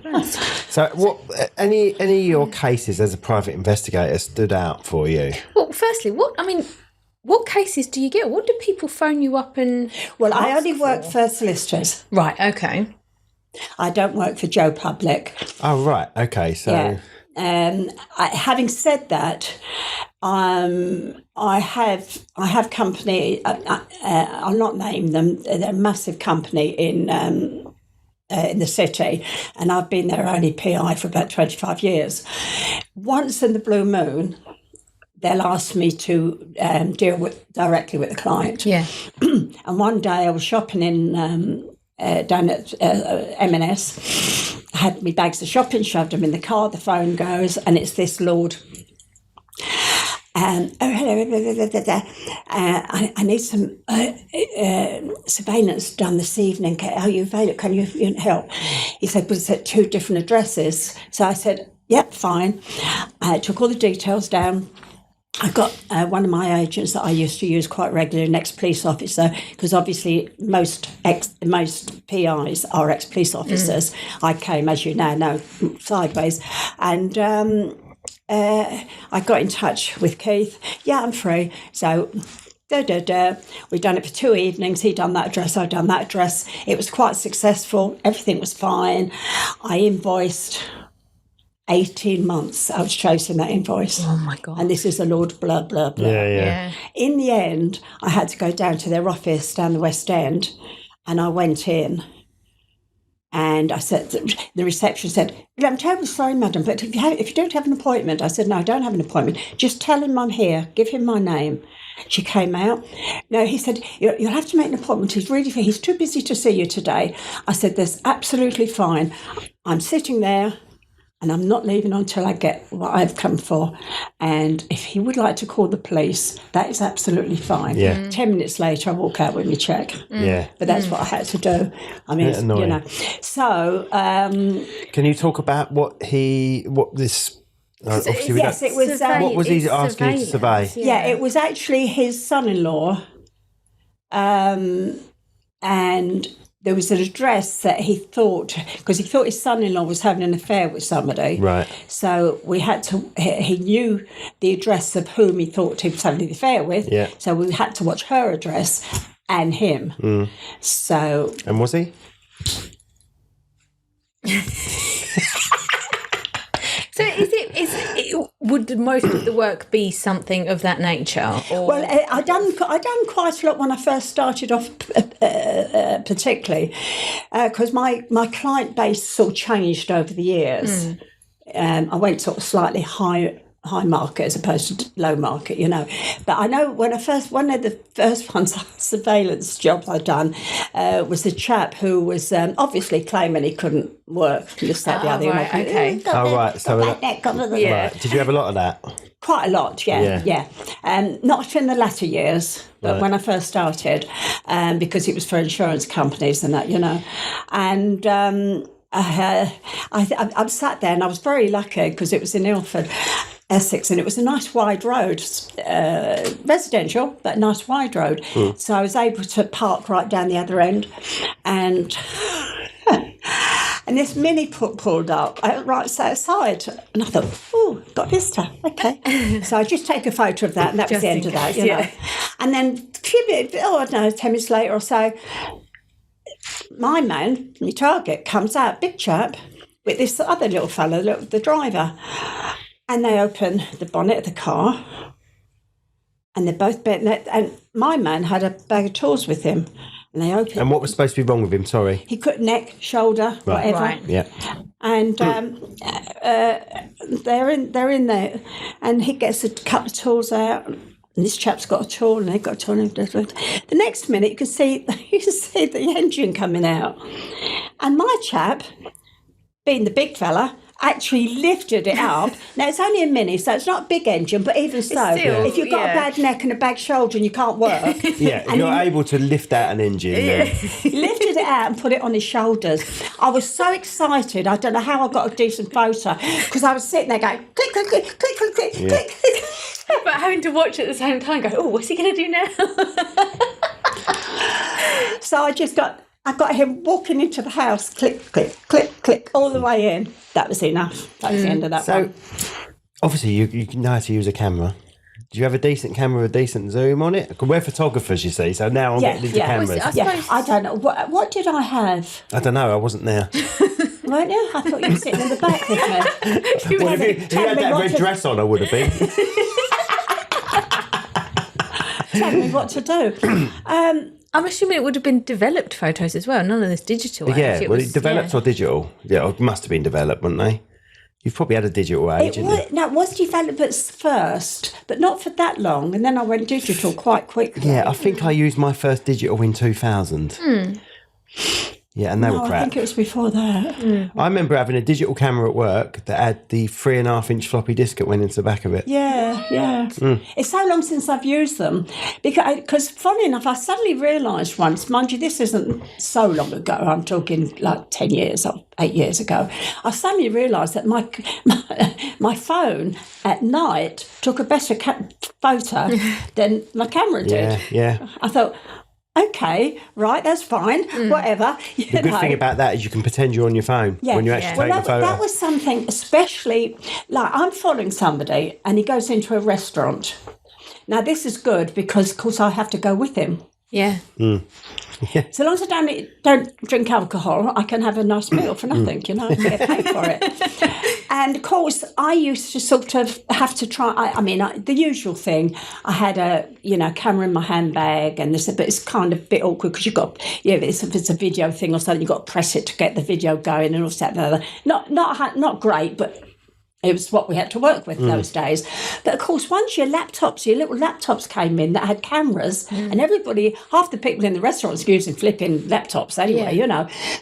So what? Any of your cases as a private investigator stood out for you? Well, firstly, what cases do you get? What do people phone you up and... Well, I only work for solicitors. Right, okay. I don't work for Joe Public. Oh, right, okay, so... Yeah. Having said that, I have company, I'll not name them, they're a massive company in the city, and I've been their only PI for about 25 years. Once in the blue moon... they'll ask me to deal directly with the client. Yeah. And one day I was shopping in down at M&S. I had my bags of shopping, shoved them in the car. The phone goes, and it's this lord. Oh, hello. I need some surveillance done this evening. Are you available? Can you help? He said, but it's at 2 different addresses. So I said, yep, fine. I took all the details down. I got one of my agents that I used to use quite regularly, an ex-police officer, because obviously most PIs are ex-police officers. I came, as you now know, sideways. And I got in touch with Keith. Yeah, I'm free. So... We've done it for 2 evenings. He'd done that address, I'd done that address. It was quite successful. Everything was fine. I invoiced... 18 months I was chasing that invoice. Oh my God. And this is a Lord blah, blah, blah. Yeah. In the end, I had to go down to their office down the West End, and I went in and I said, the reception said, I'm terribly sorry, madam, but if you don't have an appointment, I said, no, I don't have an appointment. Just tell him I'm here. Give him my name. She came out. No, he said, you'll have to make an appointment. He's too busy to see you today. I said, that's absolutely fine. I'm sitting there. And I'm not leaving until I get what I've come for. And if he would like to call the police, that is absolutely fine. Yeah. 10 minutes later, I walk out with my check. Yeah. But that's what I had to do. I mean, you know. So... can you talk about what this... obviously yes, it was... what was he asking you to survey? Yeah, it was actually his son-in-law. And... there was an address that he thought, because he thought his son-in-law was having an affair with somebody. Right. So he knew the address of whom he thought he was having an affair with. Yeah. So we had to watch her address and him. Mm. So. And was he? So would most of the work be something of that nature? Or? Well, I done quite a lot when I first started off, particularly because my client base sort of changed over the years. I went sort of slightly higher high market as opposed to low market, you know. But I know one of the first ones, surveillance jobs I'd done, was a chap who was obviously claiming he couldn't work. Just that the other, right, okay. Right. Did you have a lot of that? Quite a lot, yeah. Not in the latter years, but Right. when I first started, because it was for insurance companies and that, you know. And I sat there and I was very lucky because it was in Ilford, Essex, and it was a nice wide road, residential, but nice wide road. So I was able to park right down the other end, and this mini pulled up right outside, and I thought, oh, got this stuff, okay. So I just take a photo of that, and that was Just the end in of that, case, you know. yeah. And then a few minutes, 10 minutes later or so, my man, my target, comes out, big chap, with this other little fellow, the driver. And they open the bonnet of the car, and they're both bent. And my man had a bag of tools with him, and they opened. And what was supposed to be wrong with him? Sorry. He could neck, shoulder, whatever. Right. Yeah. And they're in there, and he gets a couple of tools out. And this chap's got a tool, and they've got a tool. The next minute, you can see the engine coming out, and my chap, being the big fella, actually lifted it up. Now, it's only a mini, so it's not a big engine, but even so, still, if you've got a bad neck and a bad shoulder and you can't work, Yeah, if you're able to lift out an engine, then he lifted it out and put it on his shoulders. I was so excited. I don't know how I got a decent photo, because I was sitting there going, click, click, click, click, click, click, click. But having to watch at the same time, go, oh, what's he going to do now? So I got him walking into the house, click, click, click, click, all the way in. That was enough. That was the end of that So, one. obviously, you know how to use a camera. Do you have a decent camera, a decent zoom on it? We're photographers, you see, so now I'm getting into cameras. I don't know. What did I have? I don't know, I wasn't there. Weren't you? I thought you were sitting in the back with me. Well, if you had that red dress on, I would have been. Tell me what to do. I'm assuming it would have been developed photos as well, none of this digital age. Yeah, it developed or digital? Yeah, it must have been developed, wouldn't they? You've probably had a digital age, It was developed first, but not for that long. And then I went digital quite quickly. Yeah, I think I used my first digital in 2000. Yeah, and they were crap. I think it was before that. I remember having a digital camera at work that had the 3.5-inch floppy disk that went into the back of it. Yeah. It's so long since I've used them. Because funny enough, I suddenly realised once, mind you, this isn't so long ago, I'm talking like 10 years or 8 years ago, I suddenly realised that my phone at night took a better photo than my camera did. Yeah. I thought, okay, right, that's fine, whatever. The good thing about that is you can pretend you're on your phone when you actually take the photo. That was something, especially, like I'm following somebody and he goes into a restaurant. Now, this is good because, of course, I have to go with him. Yeah. So long as I don't drink alcohol, I can have a nice meal for nothing, you know, I get paid for it. And, of course, I used to sort of have to try, the usual thing. I had a, camera in my handbag, and but it's kind of a bit awkward because you've got, if it's a video thing or something, you've got to press it to get the video going and all that. Not great, but it was what we had to work with those days. But, of course, once your little laptops came in that had cameras, and half the people in the restaurants were using flipping laptops anyway,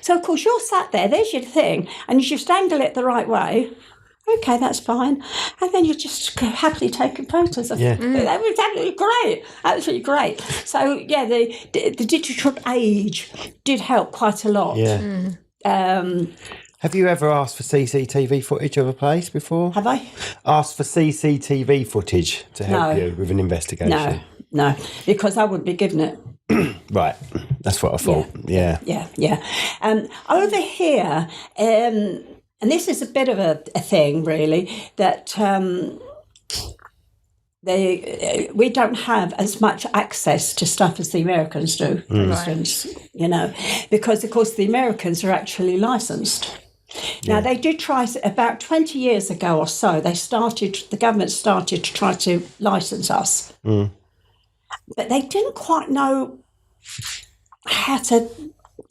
So, of course, you're sat there, there's your thing, and you just angle it the right way. Okay, that's fine. And then you're just happily taking photos of it. That was absolutely great. So, yeah, the digital age did help quite a lot. Yeah. Have you ever asked for CCTV footage of a place before? Have I? Asked for CCTV footage to help you with an investigation? No, because I wouldn't be given it. Right, that's what I thought. Yeah. Over here, and this is a bit of a thing, really, that we don't have as much access to stuff as the Americans do, for instance, because, of course, the Americans are actually licensed. Now, they did try, about 20 years ago or so, the government started to try to license us. But they didn't quite know how to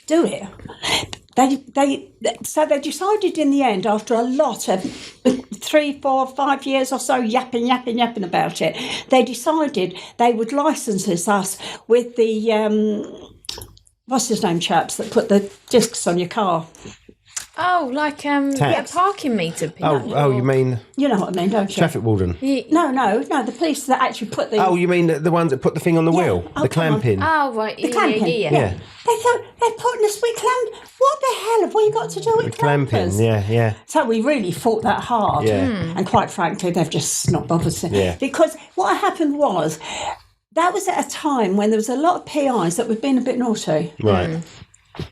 do it. they decided in the end, after a lot of 3, 4, 5 years or so yapping about it, they decided they would license us with the what's his name, chaps that put the discs on your car. Oh, like a parking meter. Oh, you mean... You know what I mean, don't you? Traffic warden. No, the police that actually put the... Oh, you mean the ones that put the thing on the wheel? Oh, the clamping? Oh, right. The clamping. Yeah. They thought, they're putting us with clamp. What the hell have we got to do with clamping, clampers? yeah. So we really fought that hard. Yeah. And quite frankly, they've just not bothered to. Yeah. Because what happened was, that was at a time when there was a lot of PIs that were being a bit naughty. Right.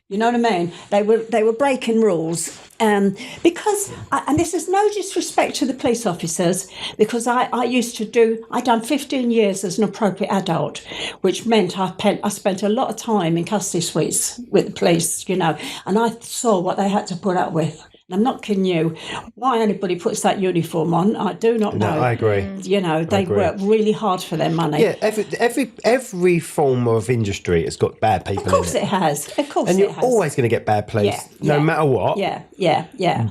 You know what I mean? They were breaking rules. Because, and this is no disrespect to the police officers, because I done 15 years as an appropriate adult, which meant I spent a lot of time in custody suites with the police, you know, and I saw what they had to put up with. And I'm not kidding you. Why anybody puts that uniform on, I do not know. No, I agree. You know, they work really hard for their money. Yeah, every form of industry has got bad people in it. Of course it has. Of course and it you're has. always going to get bad police, no matter what. Yeah.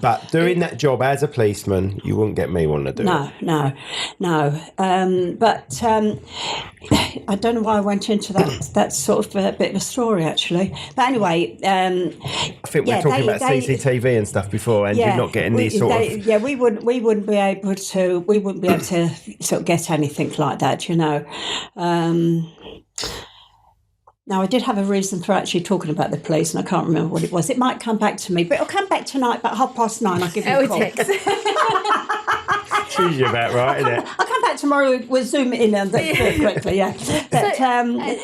But doing that job as a policeman, you wouldn't get me wanting to do it. No. I don't know why I went into that. That's sort of a bit of a story, actually. But anyway, I think we're talking about CCTV and stuff before, and you're not getting these sort of. Yeah, we wouldn't be able to sort of get anything like that, you know. Now, I did have a reason for actually talking about the police, and I can't remember what it was. It might come back to me, but it'll come back tonight about 9:30. I'll give you a call. It's usually about right, isn't it? I'll come back tomorrow. We'll zoom it in very quickly, yeah. But,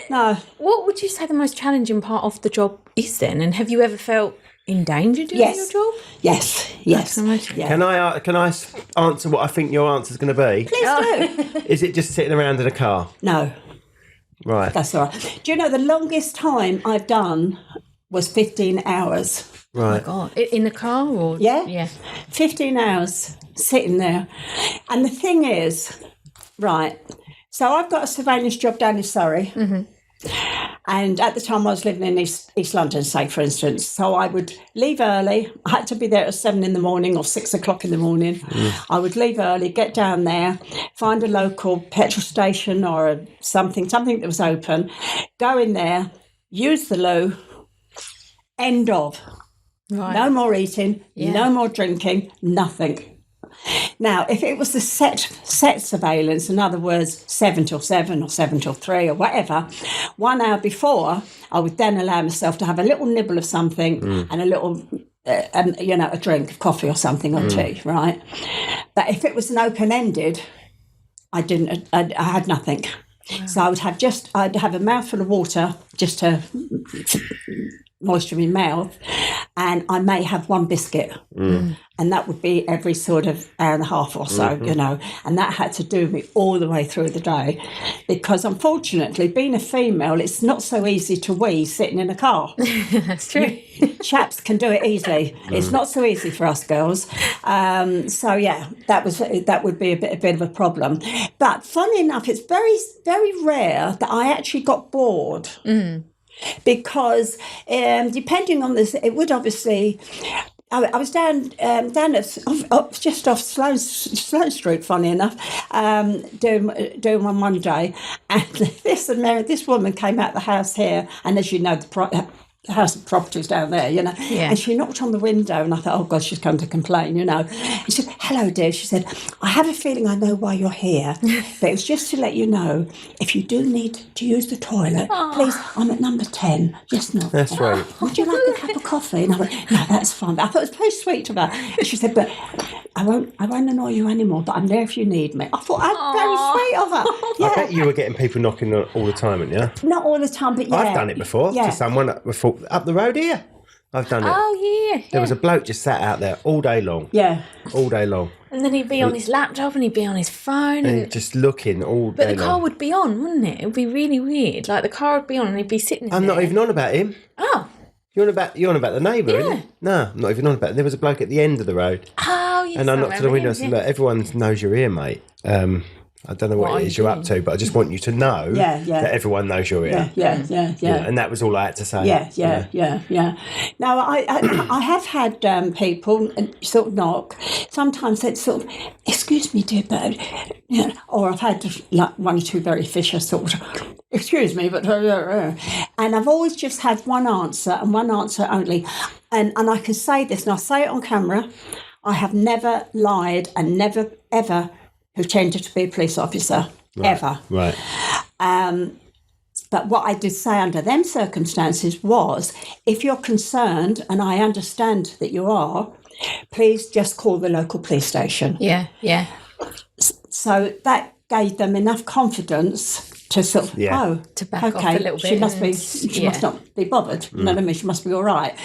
no. What would you say the most challenging part of the job is then? And have you ever felt in danger doing your job? Yes. Yeah. Can I answer what I think your answer's going to be? Please do. Is it just sitting around in a car? No. Right. That's all right. Do you know the longest time I've done was 15 hours? Right. Oh my God. In the car or? Yeah. 15 hours sitting there. And the thing is, right, so I've got a surveillance job down in Surrey. Mm-hmm. And at the time I was living in East London, say, for instance. So I would leave early. I had to be there at 7 in the morning or 6 o'clock in the morning. I would leave early, get down there, find a local petrol station or something that was open, go in there, use the loo, end of. Right. No more eating, no more drinking, nothing. Now, if it was the set surveillance, in other words, 7 till 7 or 7 till 3 or whatever, 1 hour before, I would then allow myself to have a little nibble of something and a little, a drink of coffee or something or tea, right? But if it was an open-ended, I had nothing. Wow. So I'd have a mouthful of water just to moisture in my mouth, and I may have one biscuit. And that would be every sort of hour and a half or so, you know, and that had to do with me all the way through the day, because unfortunately, being a female, it's not so easy to wee sitting in a car. That's true. Chaps can do it easily. It's not so easy for us girls. So yeah, that would be a bit of a problem. But funny enough, it's very, very rare that I actually got bored. Because depending on this, it would obviously. I was down just off Sloane Street, funny enough, doing one day, and this woman came out the house here, and as you know, the house and properties down there, you know, and she knocked on the window, and I thought, oh God, she's come to complain, you know. And she said, hello dear, she said, I have a feeling I know why you're here, but it was just to let you know, if you do need to use the toilet, please, I'm at number 10, just not. That's right. Would you like a cup of coffee? And I went, no, that's fine. But I thought it was very sweet of her. And she said, but I won't annoy you anymore, but I'm there if you need me. I thought, very sweet of her. Yeah. I bet you were getting people knocking all the time, weren't you? Not all the time, but yeah. I've done it before to someone up the road here. I've done it. Oh, yeah. There was a bloke just sat out there all day long. Yeah. All day long. And then he'd be on his laptop and he'd be on his phone. And just looking all day But long. the car would be on, wouldn't it? It would be really weird. Like, the car would be on and he'd be sitting there. I'm not even on about him. Oh. You're on about the neighbour, isn't it? No, I'm not even on about it. There was a bloke at the end of the road. Oh, yes. And I knocked to the window and said, look, everyone knows you're here, mate. I don't know what it is you're up to, but I just want you to know that everyone knows you're here. Yeah. And that was all I had to say. Yeah. Now, I have had people sort of knock. Sometimes they'd sort of, excuse me, dear bird. Or I've had like one or two very vicious sort of, excuse me, but... And I've always just had one answer and one answer only. And I can say this, and I'll say it on camera, I have never lied and never, ever pretended to be a police officer, ever. Right. But what I did say under them circumstances was, if you're concerned, and I understand that you are, please just call the local police station. Yeah. So that gave them enough confidence to sort of, to back off a little bit. She must not be bothered. You know what I mean? She must be all right.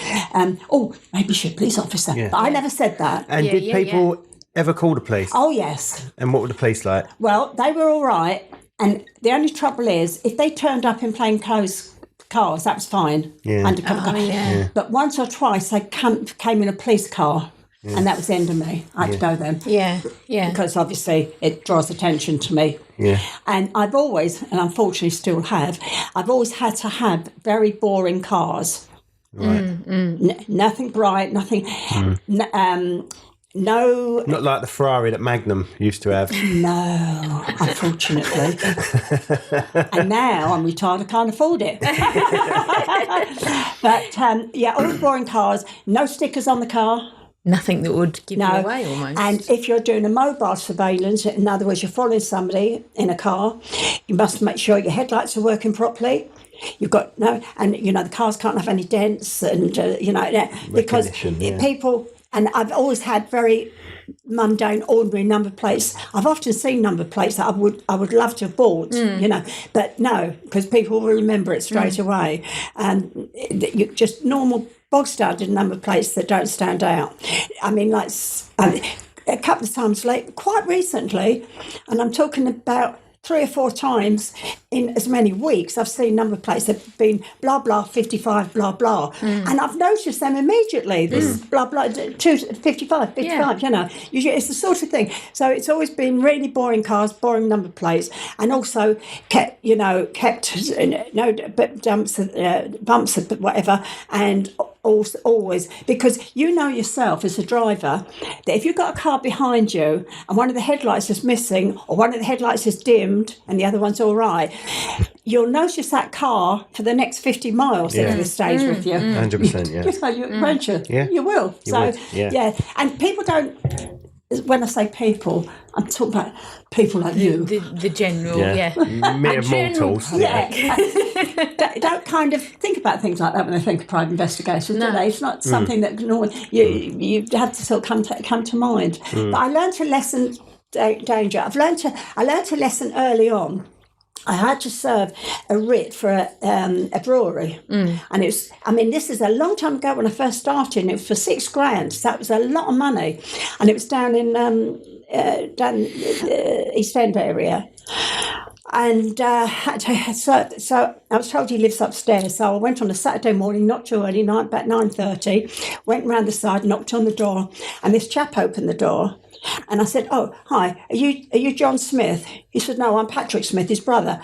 Maybe she's a police officer. Yeah. But I never said that. And did people ever call the police? Oh, yes. And what were the police like? Well, they were all right. And the only trouble is, if they turned up in plainclothes cars, that was fine. Yeah. Undercover car. But once or twice, they came in a police car. And that was the end of me. I had to go then. Yeah. Because obviously it draws attention to me. Yeah. And I've always, and unfortunately still have, I've always had to have very boring cars. Right. Nothing bright, nothing... No. Not like the Ferrari that Magnum used to have. No, unfortunately. And now I'm retired, I can't afford it. But, all boring cars, no stickers on the car. Nothing that would give you away almost. And if you're doing a mobile surveillance, in other words, you're following somebody in a car, you must make sure your headlights are working properly. You've got the cars can't have any dents and, because people... And I've always had very mundane, ordinary number plates. I've often seen number plates that I would love to have bought, but no, because people will remember it straight away. And just normal bog standard number plates that don't stand out. I mean, like a couple of times quite recently, and I'm talking about 3 or 4 times in as many weeks, I've seen number plates that have been blah, blah, 55, blah, blah. And I've noticed them immediately. This is blah, blah, 55, It's the sort of thing. So it's always been really boring cars, boring number plates, and also kept no bumps, whatever, and always, because you know yourself as a driver that if you've got a car behind you and one of the headlights is missing or one of the headlights is dimmed and the other one's all right, you'll notice that car for the next 50 miles if it stays with you. 100%, Won't you? Yeah. You will. And people don't, when I say people, I'm talking about people like you. The general, mere mortals. Don't kind of think about things like that when they think of private investigations, do they? It's not something that you have to sort of come to mind. But I learned a lesson, Danger. I learned a lesson early on. I had to serve a writ for a brewery. And this is a long time ago when I first started, and it was for $6,000. So that was a lot of money. And it was down in East End area. And so I was told he lives upstairs. So I went on a Saturday morning, not too early, about 9:30, went round the side, knocked on the door, and this chap opened the door. And I said, "Oh, hi, are you John Smith?" He said, "No, I'm Patrick Smith, his brother.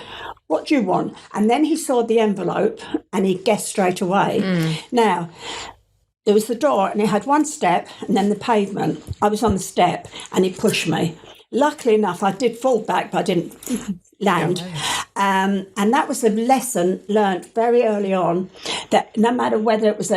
What do you want?" And then he saw the envelope and he guessed straight away. Now, there was the door and it had one step and then the pavement. I was on the step and he pushed me. Luckily enough, I did fall back, but I didn't land. And that was a lesson learnt very early on, that no matter whether it was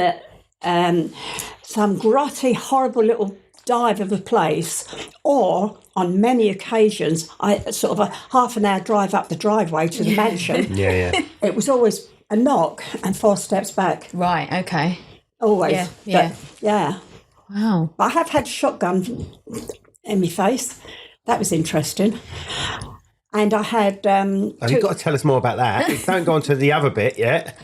some grotty, horrible little dive of a place, or on many occasions, I sort of a half an hour drive up the driveway to the mansion. It was always a knock and 4 steps back. Right, okay. Always. Yeah. Wow. I have had a shotgun in my face. That was interesting. And I had... you've got to tell us more about that. Don't go on to the other bit yet.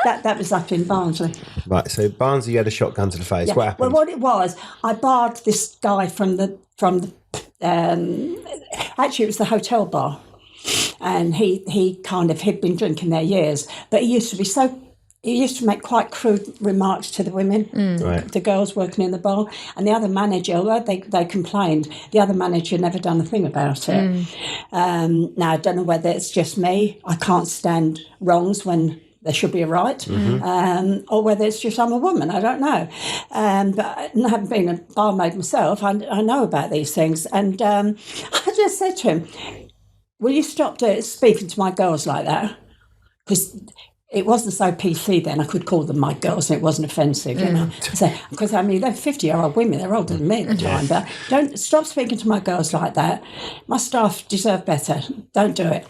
That was up in Barnsley. Right, so Barnsley, you had a shotgun to the face. Yeah. What happened? Well, what it was, I barred this guy from the actually, it was the hotel bar. And he'd been drinking there years. But he used to be so he used to make quite crude remarks to the women, the girls working in the bar, and the other manager, although they complained, the other manager never done a thing about it. Now, I don't know whether it's just me. I can't stand wrongs when there should be a right, or whether it's just I'm a woman, I don't know. But having been a barmaid myself, I know about these things. And I just said to him, will you stop speaking to my girls like that? Because it wasn't so PC then. I could call them my girls and it wasn't offensive, you know. Because, I mean, they're 50-year-old women. They're older than me at the time. But don't stop speaking to my girls like that. My staff deserve better. Don't do it.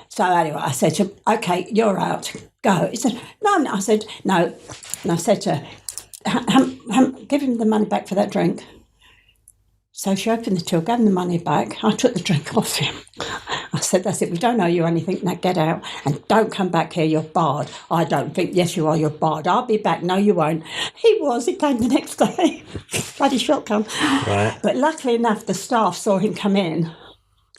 So anyway, I said to him, OK, you're out. Go. He said, no. I said, no. And I said to her, give him the money back for that drink. So she opened the till, gave him the money back. I took the drink off him. I said, that's it, we don't owe you anything, now get out and don't come back here, you're barred. I don't think, yes you are, you're barred. I'll be back, no you won't. He came the next day. Bloody shotgun. Right. But luckily enough, the staff saw him come in.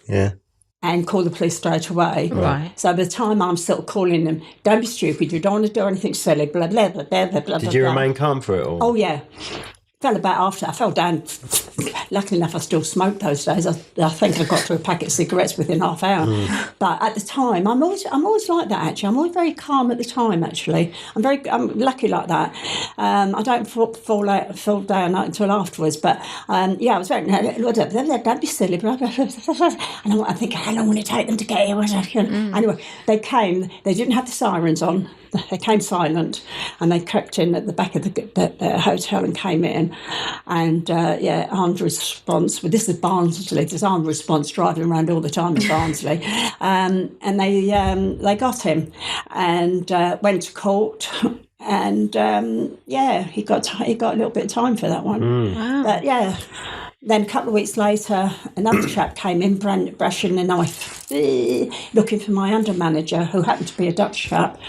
Yeah. And call the police straight away. Right. So by the time I'm still calling them, don't be stupid, you don't want to do anything silly, blah, blah, blah, blah, blah, blah. Did you remain calm for it all? Oh, yeah. I fell down. Luckily enough, I still smoked those days. I think I got through a packet of cigarettes within half an hour. But at the time, I'm always like that. Actually, I'm always very calm at the time. Actually, I'm lucky like that. I don't fall down until afterwards. But yeah, I was very. Don't be silly. Blah, blah, blah, blah. And I think, how long will it take them to get here? Anyway, they came. They didn't have the sirens on. They came silent, and they crept in at the back of the hotel and came in, and armed response. Well, this is Barnsley. There's armed response driving around all the time in Barnsley, and they got him, and went to court. And he got a little bit of time for that one. Wow. But yeah. Then a couple of weeks later, another chap came in, brandishing a knife, looking for my under manager, who happened to be a Dutch chap.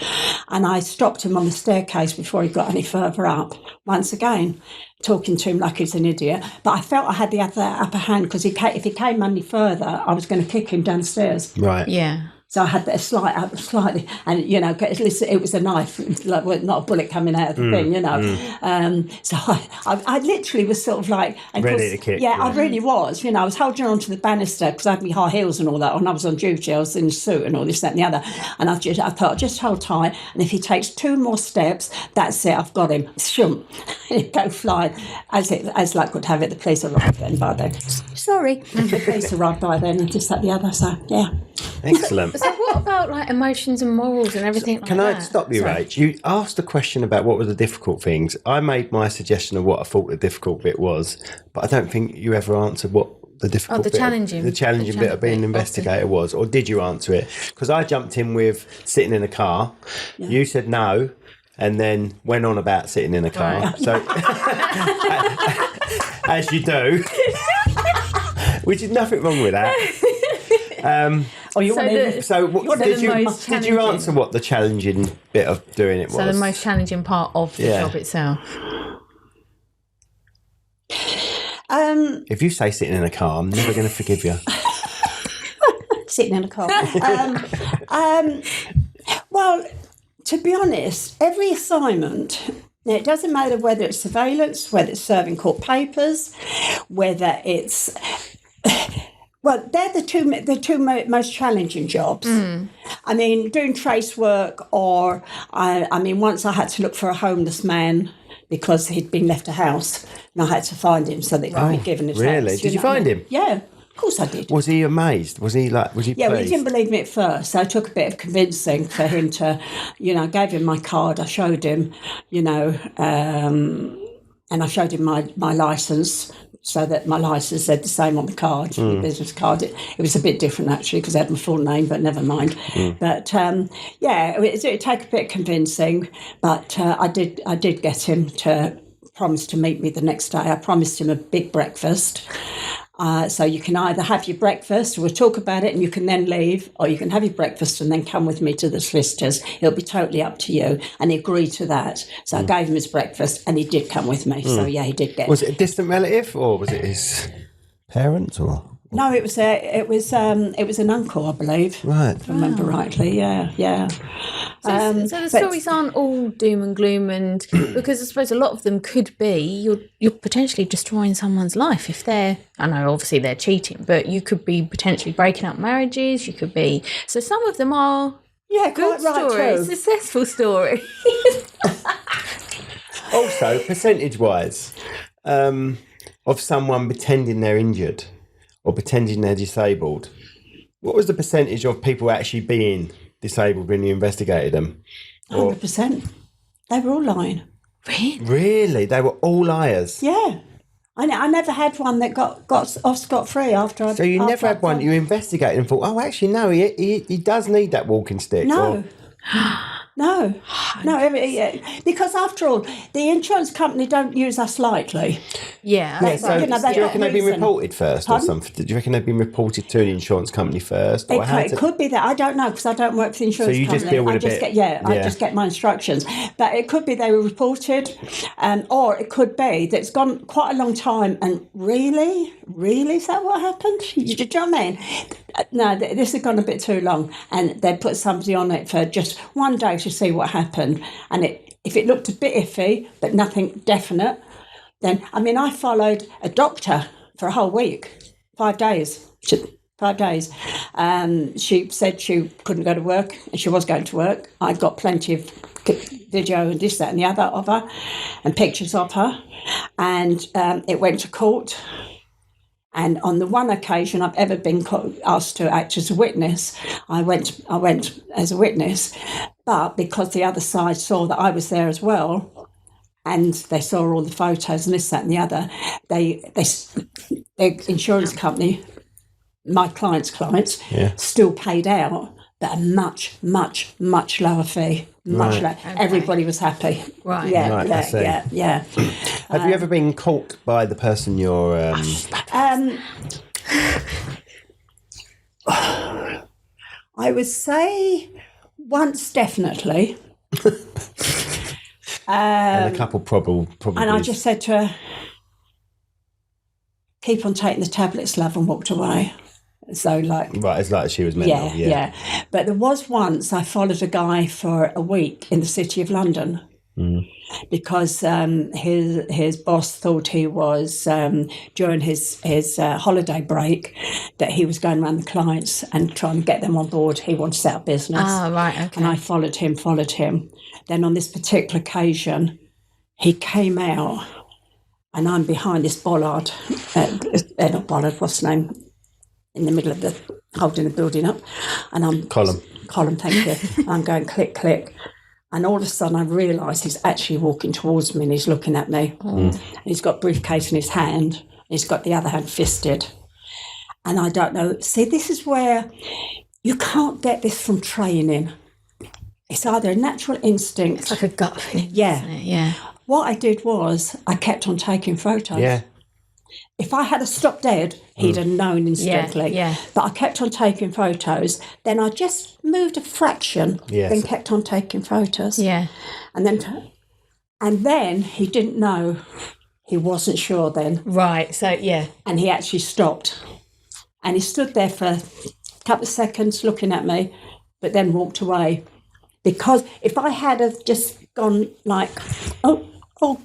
And I stopped him on the staircase before he got any further up. Once again, talking to him like he's an idiot. But I felt I had the upper hand, because if he came any further, I was going to kick him downstairs. Right. Yeah. So I had that slightly, and you know, at least it was a knife, like not a bullet coming out of the thing, you know. So I literally was sort of like ready to kick. Yeah, I really was. You know, I was holding on to the banister because I had my high heels and all that, and I was on duty. I was in a suit and all this, that, and the other. And I thought, just hold tight, and if he takes 2 more steps, that's it. I've got him. Shoom, and he'd go flying. As luck would have it, the police arrived then by then. Sorry, the police arrived by then, and just that the other. So yeah. Excellent. So what about like emotions and morals and everything Can I stop you, Rach? You asked a question about what were the difficult things. I made my suggestion of what I thought the difficult bit was, but I don't think you ever answered what the difficult bit, challenging bit of being an investigator was, or did you answer it? Because I jumped in with sitting in a car. Yeah. You said no, and then went on about sitting in a car. Right. So, as you do, which is nothing wrong with that. Did you answer what the challenging bit of doing it was? So the most challenging part of the job itself. If you say sitting in a car, I'm never going to forgive you. Sitting in a car. Well, to be honest, every assignment, it doesn't matter whether it's surveillance, whether it's serving court papers, whether it's... Well, they're the two most challenging jobs. I mean, doing trace work, or I mean, once I had to look for a homeless man because he'd been left a house, and I had to find him so that he could be given his house. Really? Did you find him? Yeah, of course I did. Was he amazed? Was he pleased? Yeah, well, he didn't believe me at first, so it took a bit of convincing for him to, you know, I gave him my card, I showed him, you know, and I showed him my licence, so that my licence said the same on the card, the business card. It was a bit different, actually, because I had my full name, but never mind. But, it'd take a bit of convincing, but I did get him to promise to meet me the next day. I promised him a big breakfast. So you can either have your breakfast, we'll talk about it, and you can then leave, or you can have your breakfast and then come with me to the solicitors. It'll be totally up to you. And he agreed to that. So I gave him his breakfast, and he did come with me. So yeah, he did get. Was it a distant relative, or was it his parents, or? No, it was an uncle, I believe. Right. If I remember rightly. Yeah. So the stories aren't all doom and gloom, and because I suppose a lot of them could be you're potentially destroying someone's life if they're. I know obviously they're cheating, but you could be potentially breaking up marriages. You could be. So some of them are good stories, successful stories. Also, percentage-wise, of someone pretending they're injured or pretending they're disabled, what was the percentage of people actually being disabled when you investigated them? 100%. They were all lying. Really? They were all liars? Yeah. I never had one that got off scot-free after I... So you never had one, you investigated and thought, oh, actually, no, he does need that walking stick. No. No, because after all, the insurance company don't use us lightly. Yeah. So do you reckon they've been reported first or something? Do you reckon they've been reported to the insurance company first? It could be that. I don't know because I don't work for the insurance company. So you just deal with I just get my instructions. But it could be they were reported, or it could be that it's gone quite a long time and really, is that what happened? Do you know what I mean? No, this has gone a bit too long, and they put somebody on it for just one day to see what happened. And if it looked a bit iffy, but nothing definite, then, I followed a doctor for a whole week, 5 days. 5 days. She said she couldn't go to work, and she was going to work. I got plenty of video and this, that, and the other of her, and pictures of her, and it went to court. And on the one occasion I've ever been asked to act as a witness, I went as a witness, but because the other side saw that I was there as well, and they saw all the photos and this, that, and the other, the insurance company, my clients' still paid out, but a much, much, much lower fee. Much lower. Okay. Everybody was happy. Right. Yeah. Have you ever been caught by the person you're... I would say once, definitely. And a couple probably. And I just said to her, keep on taking the tablets, love, and walked away. So it's like she was mental. Yeah. But there was once I followed a guy for a week in the city of London because his boss thought he was during his holiday break that he was going around the clients and trying to get them on board. He wanted to set up business. Ah, right, okay. And I followed him. Then on this particular occasion, he came out and I'm behind this bollard. Not bollard, what's the name? In the middle of holding the building up, and I'm column, thank you. I'm going click, click, and all of a sudden I realise he's actually walking towards me and he's looking at me. And he's got a briefcase in his hand, and he's got the other hand fisted, and I don't know. See, this is where you can't get this from training. It's either a natural instinct, it's like a gut feeling. Yeah. What I did was I kept on taking photos. Yeah. If I had stopped dead, he'd have known instantly. Yeah. But I kept on taking photos. Then I just moved a fraction, then kept on taking photos. Yeah. And then he didn't know. He wasn't sure then. Right, so, yeah. And he actually stopped. And he stood there for a couple of seconds looking at me, but then walked away. Because if I had have just gone like, oh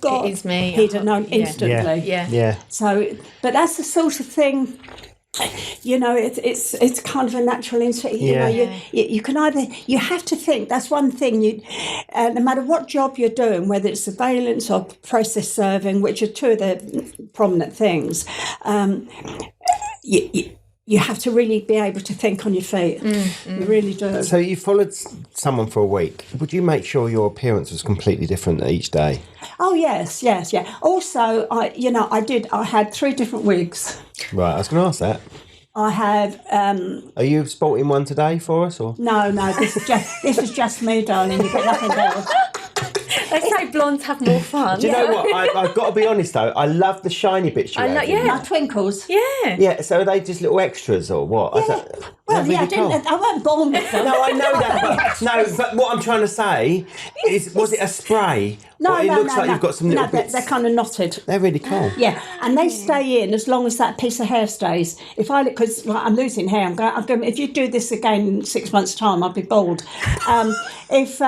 God, it is me. He'd have known instantly. Yeah. So, but that's the sort of thing, it's kind of a natural instinct. You can you have to think. That's one thing. No matter what job you're doing, whether it's surveillance or process serving, which are two of the prominent things, you have to really be able to think on your feet. You really do. So you followed someone for a week. Would you make sure your appearance was completely different each day? Oh, yes. Also, I had 3 different wigs. Right, I was going to ask that. I have... Are you sporting one today for us? Or No, this is just me, darling. You've got nothing else. They say blondes have more fun. Do you know what? I've got to be honest though. I love the shiny bits you have. My twinkles. Yeah. Yeah. So are they just little extras or what? Yeah. I wasn't born with them. No, I know that. But what I'm trying to say is, was it a spray? No, it looks like you've got some little bits. They're kind of knotted. They're really cool. Yeah, and they stay in as long as that piece of hair stays. If I because I'm losing hair, I'm going. If you do this again in 6 months' time, I'll be bald. if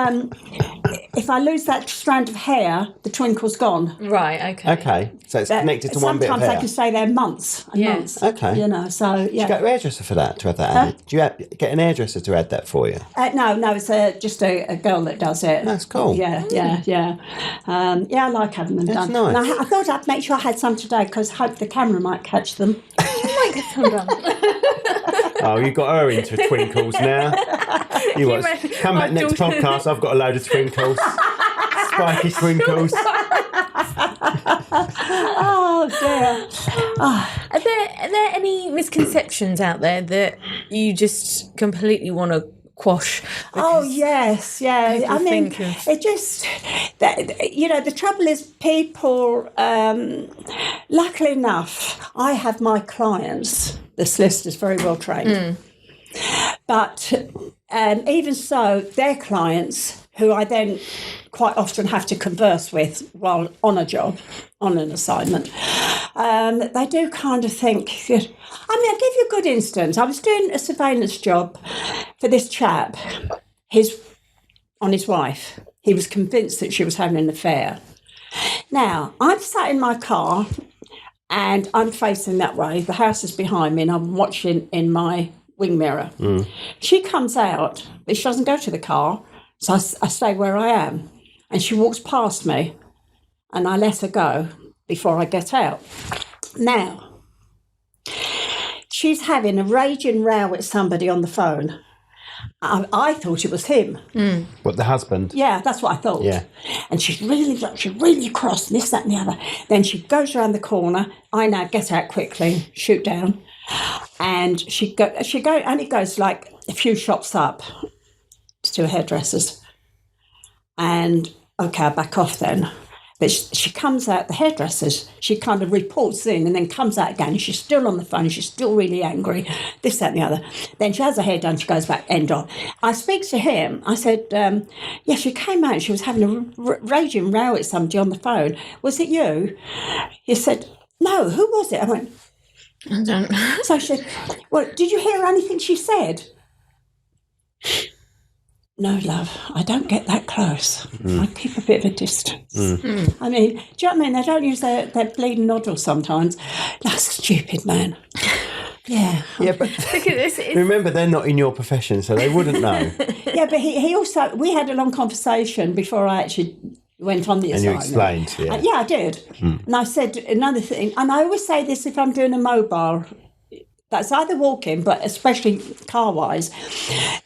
I lose that strand of hair, the twinkle's gone. Right, okay. Okay, so it's connected to one bit of Sometimes hair. they can stay there months and Yeah. months. Okay. You know, so Do you get a hairdresser for that, to have that added? Do you get an hairdresser to add that for you? No, it's just a girl that does it. That's cool. Yeah. I like having them That's done. nice. And I thought I'd make sure I had some today because I hope the camera might catch them. Oh, get some done. Oh, you got her into twinkles now. You what? reckon- Come back my next daughter- podcast. I've got a load of twinkles. Spiky twinkles. Oh dear. Are there any misconceptions out there that you just completely want to quash? Oh yes, yeah. people I mean, think of- it just the trouble is people. Luckily enough, I have my clients. The solicitor's very well trained, but even so, their clients, who I then quite often have to converse with while on a job, on an assignment, they do kind of think. I'll give you a good instance. I was doing a surveillance job for this chap. On his wife. He was convinced that she was having an affair. Now, I'm sat in my car and I'm facing that way. The house is behind me and I'm watching in my wing mirror. She comes out, but she doesn't go to the car. So I stay where I am. And she walks past me and I let her go before I get out. Now, she's having a raging row with somebody on the phone. I thought it was him. What, the husband? Yeah, that's what I thought. Yeah. And she's really cross, and this, that, and the other. Then she goes around the corner. I now get out quickly, shoot down, and she only goes like a few shops up to a hairdresser's. And okay, I back off then. But she comes out, the hairdressers, she kind of reports in and then comes out again. She's still on the phone. She's still really angry, this, that and the other. Then she has her hair done. She goes back, end on. I speak to him. I said, she came out. She was having a raging row with somebody on the phone. Was it you? He said, no, who was it? I went, I don't. so she said, well, did you hear anything she said? No, love, I don't get that close. I keep a bit of a distance. I mean, do you know what I mean? They don't use their bleeding noddle sometimes. That's stupid, man. Yeah. Yeah, but Because it's remember, they're not in your profession, so they wouldn't know. Yeah, but he also, we had a long conversation before I actually went on the And you assignment. explained, yeah. Yeah, I did. And I said another thing, and I always say this if I'm doing a mobile, that's either walking, but especially car-wise.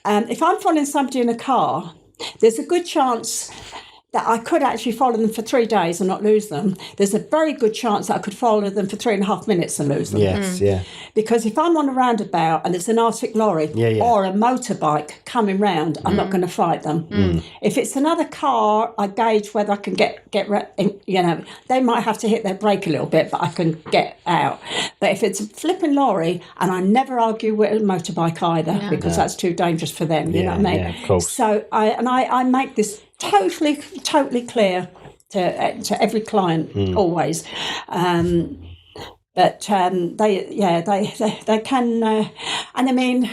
If I'm following somebody in a car, there's a good chance that I could actually follow them for 3 days and not lose them. There's a very good chance that I could follow them for 3.5 minutes and lose them. Yes, yeah. Because if I'm on a roundabout and it's an Arctic lorry or a motorbike coming round, I'm not going to fight them. If it's another car, I gauge whether I can get they might have to hit their brake a little bit, but I can get out. But if it's a flipping lorry, and I never argue with a motorbike either, because that's too dangerous for them, you know what I mean? Yeah, of course. So I make this totally clear to every client always. But they can, and I mean,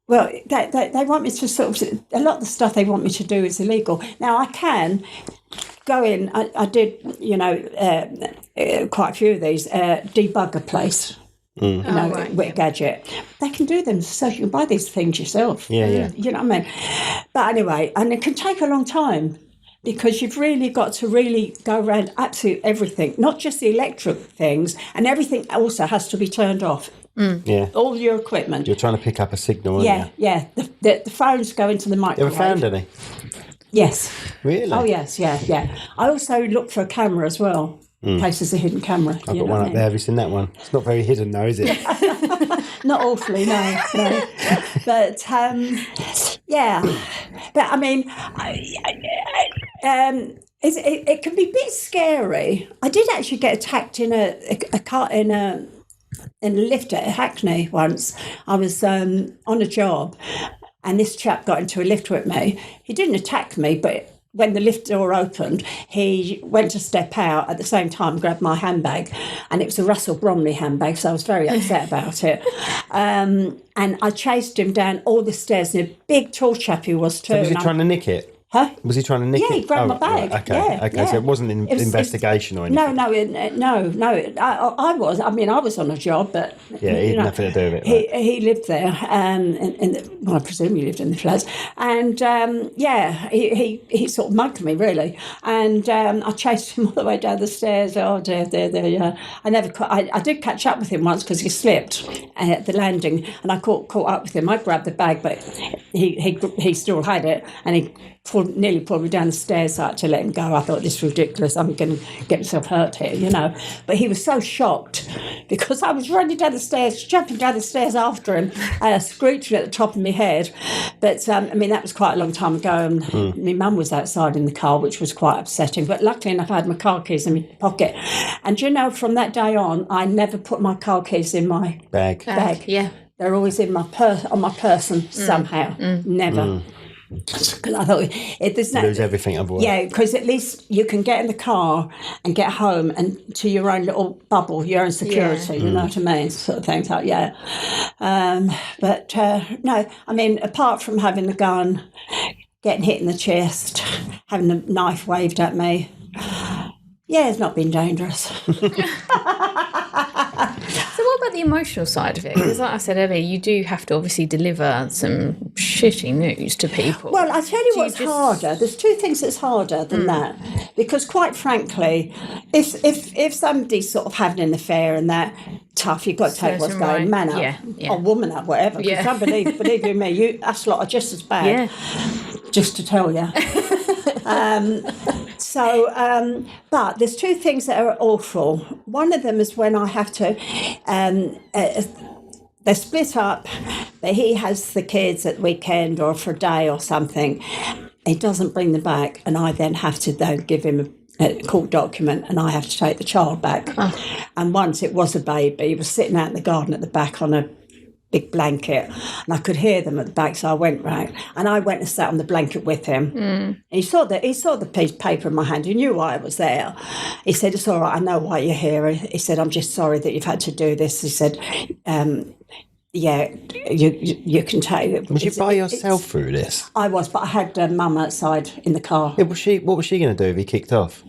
well, they want me to sort of, a lot of the stuff they want me to do is illegal. Now I can go in. I did, quite a few of these. Debug a place. With a gadget. They can do them, so you can buy these things yourself. Yeah. You know what I mean? But anyway, and it can take a long time because you've really got to really go around absolutely everything, not just the electric things, and everything also has to be turned off. Yeah. All your equipment. You're trying to pick up a signal, aren't you? Yeah. The phones go into the You microwave. ever found any? Yes. Really? Oh, yes, yeah. I also look for a camera as well. In case there's a hidden camera. I've got one up there. Have you seen that one? It's not very hidden though, is it? Not awfully, no. But, yeah. But, I mean, it can be a bit scary. I did actually get attacked in a car, in a lift at Hackney once. I was on a job and this chap got into a lift with me. He didn't attack me, but when the lift door opened, he went to step out at the same time, grabbed my handbag, and it was a Russell Bromley handbag, so I was very upset about it. And I chased him down all the stairs, and a big tall chap he was too. So was he trying to nick it? Huh? Was he trying to nick it? Yeah, he grabbed my bag. Right, okay, Yeah. So it wasn't an investigation or anything? No. I was. I mean, I was on a job, but... Yeah, he had nothing to do with it. Right? He lived there, well, I presume he lived in the flats. And, he sort of mugged me, really. And I chased him all the way down the stairs. Oh, dear. I did catch up with him once because he slipped at the landing, and I caught up with him. I grabbed the bag, but he still had it, and he nearly pulled me down the stairs. I had to let him go. I thought, this is ridiculous. I'm going to get myself hurt here, you know. But he was so shocked because I was running down the stairs, jumping down the stairs after him, screeching at the top of my head. But, I mean, that was quite a long time ago. And my mum was outside in the car, which was quite upsetting. But luckily enough, I had my car keys in my pocket. And, you know, from that day on, I never put my car keys in my bag. Yeah. They're always in my on my person somehow. Never. Because I thought lose everything otherwise. Yeah, because at least you can get in the car and get home and to your own little bubble, your own security. You know what I mean, sort of things like But no, I mean, apart from having the gun, getting hit in the chest, having the knife waved at me, it's not been dangerous. So what about the emotional side of it? Because like I said earlier, you do have to obviously deliver some shitty news to people. Well, I tell you what's harder. There's two things that's harder than that. Because quite frankly, if somebody's sort of having an affair and that, tough, you've got to take what's going, man up, or woman up, whatever. Because believe you me, us lot are just as bad. Just to tell you. But there's two things that are awful. One of them is when I have to, they're split up, but he has the kids at weekend or for a day or something. He doesn't bring them back, and I then have to give him a court document, and I have to take the child back. And once it was a baby, he was sitting out in the garden at the back on a big blanket, and I could hear them at the back, so I went round and I went and sat on the blanket with him. And he saw the piece of paper in my hand. He knew why I was there. He said, "It's all right, I know why you're here." He said, "I'm just sorry that you've had to do this." He said, you can take it. Was you by yourself through this? I was, but I had Mum outside in the car. Yeah, what was she going to do if he kicked off?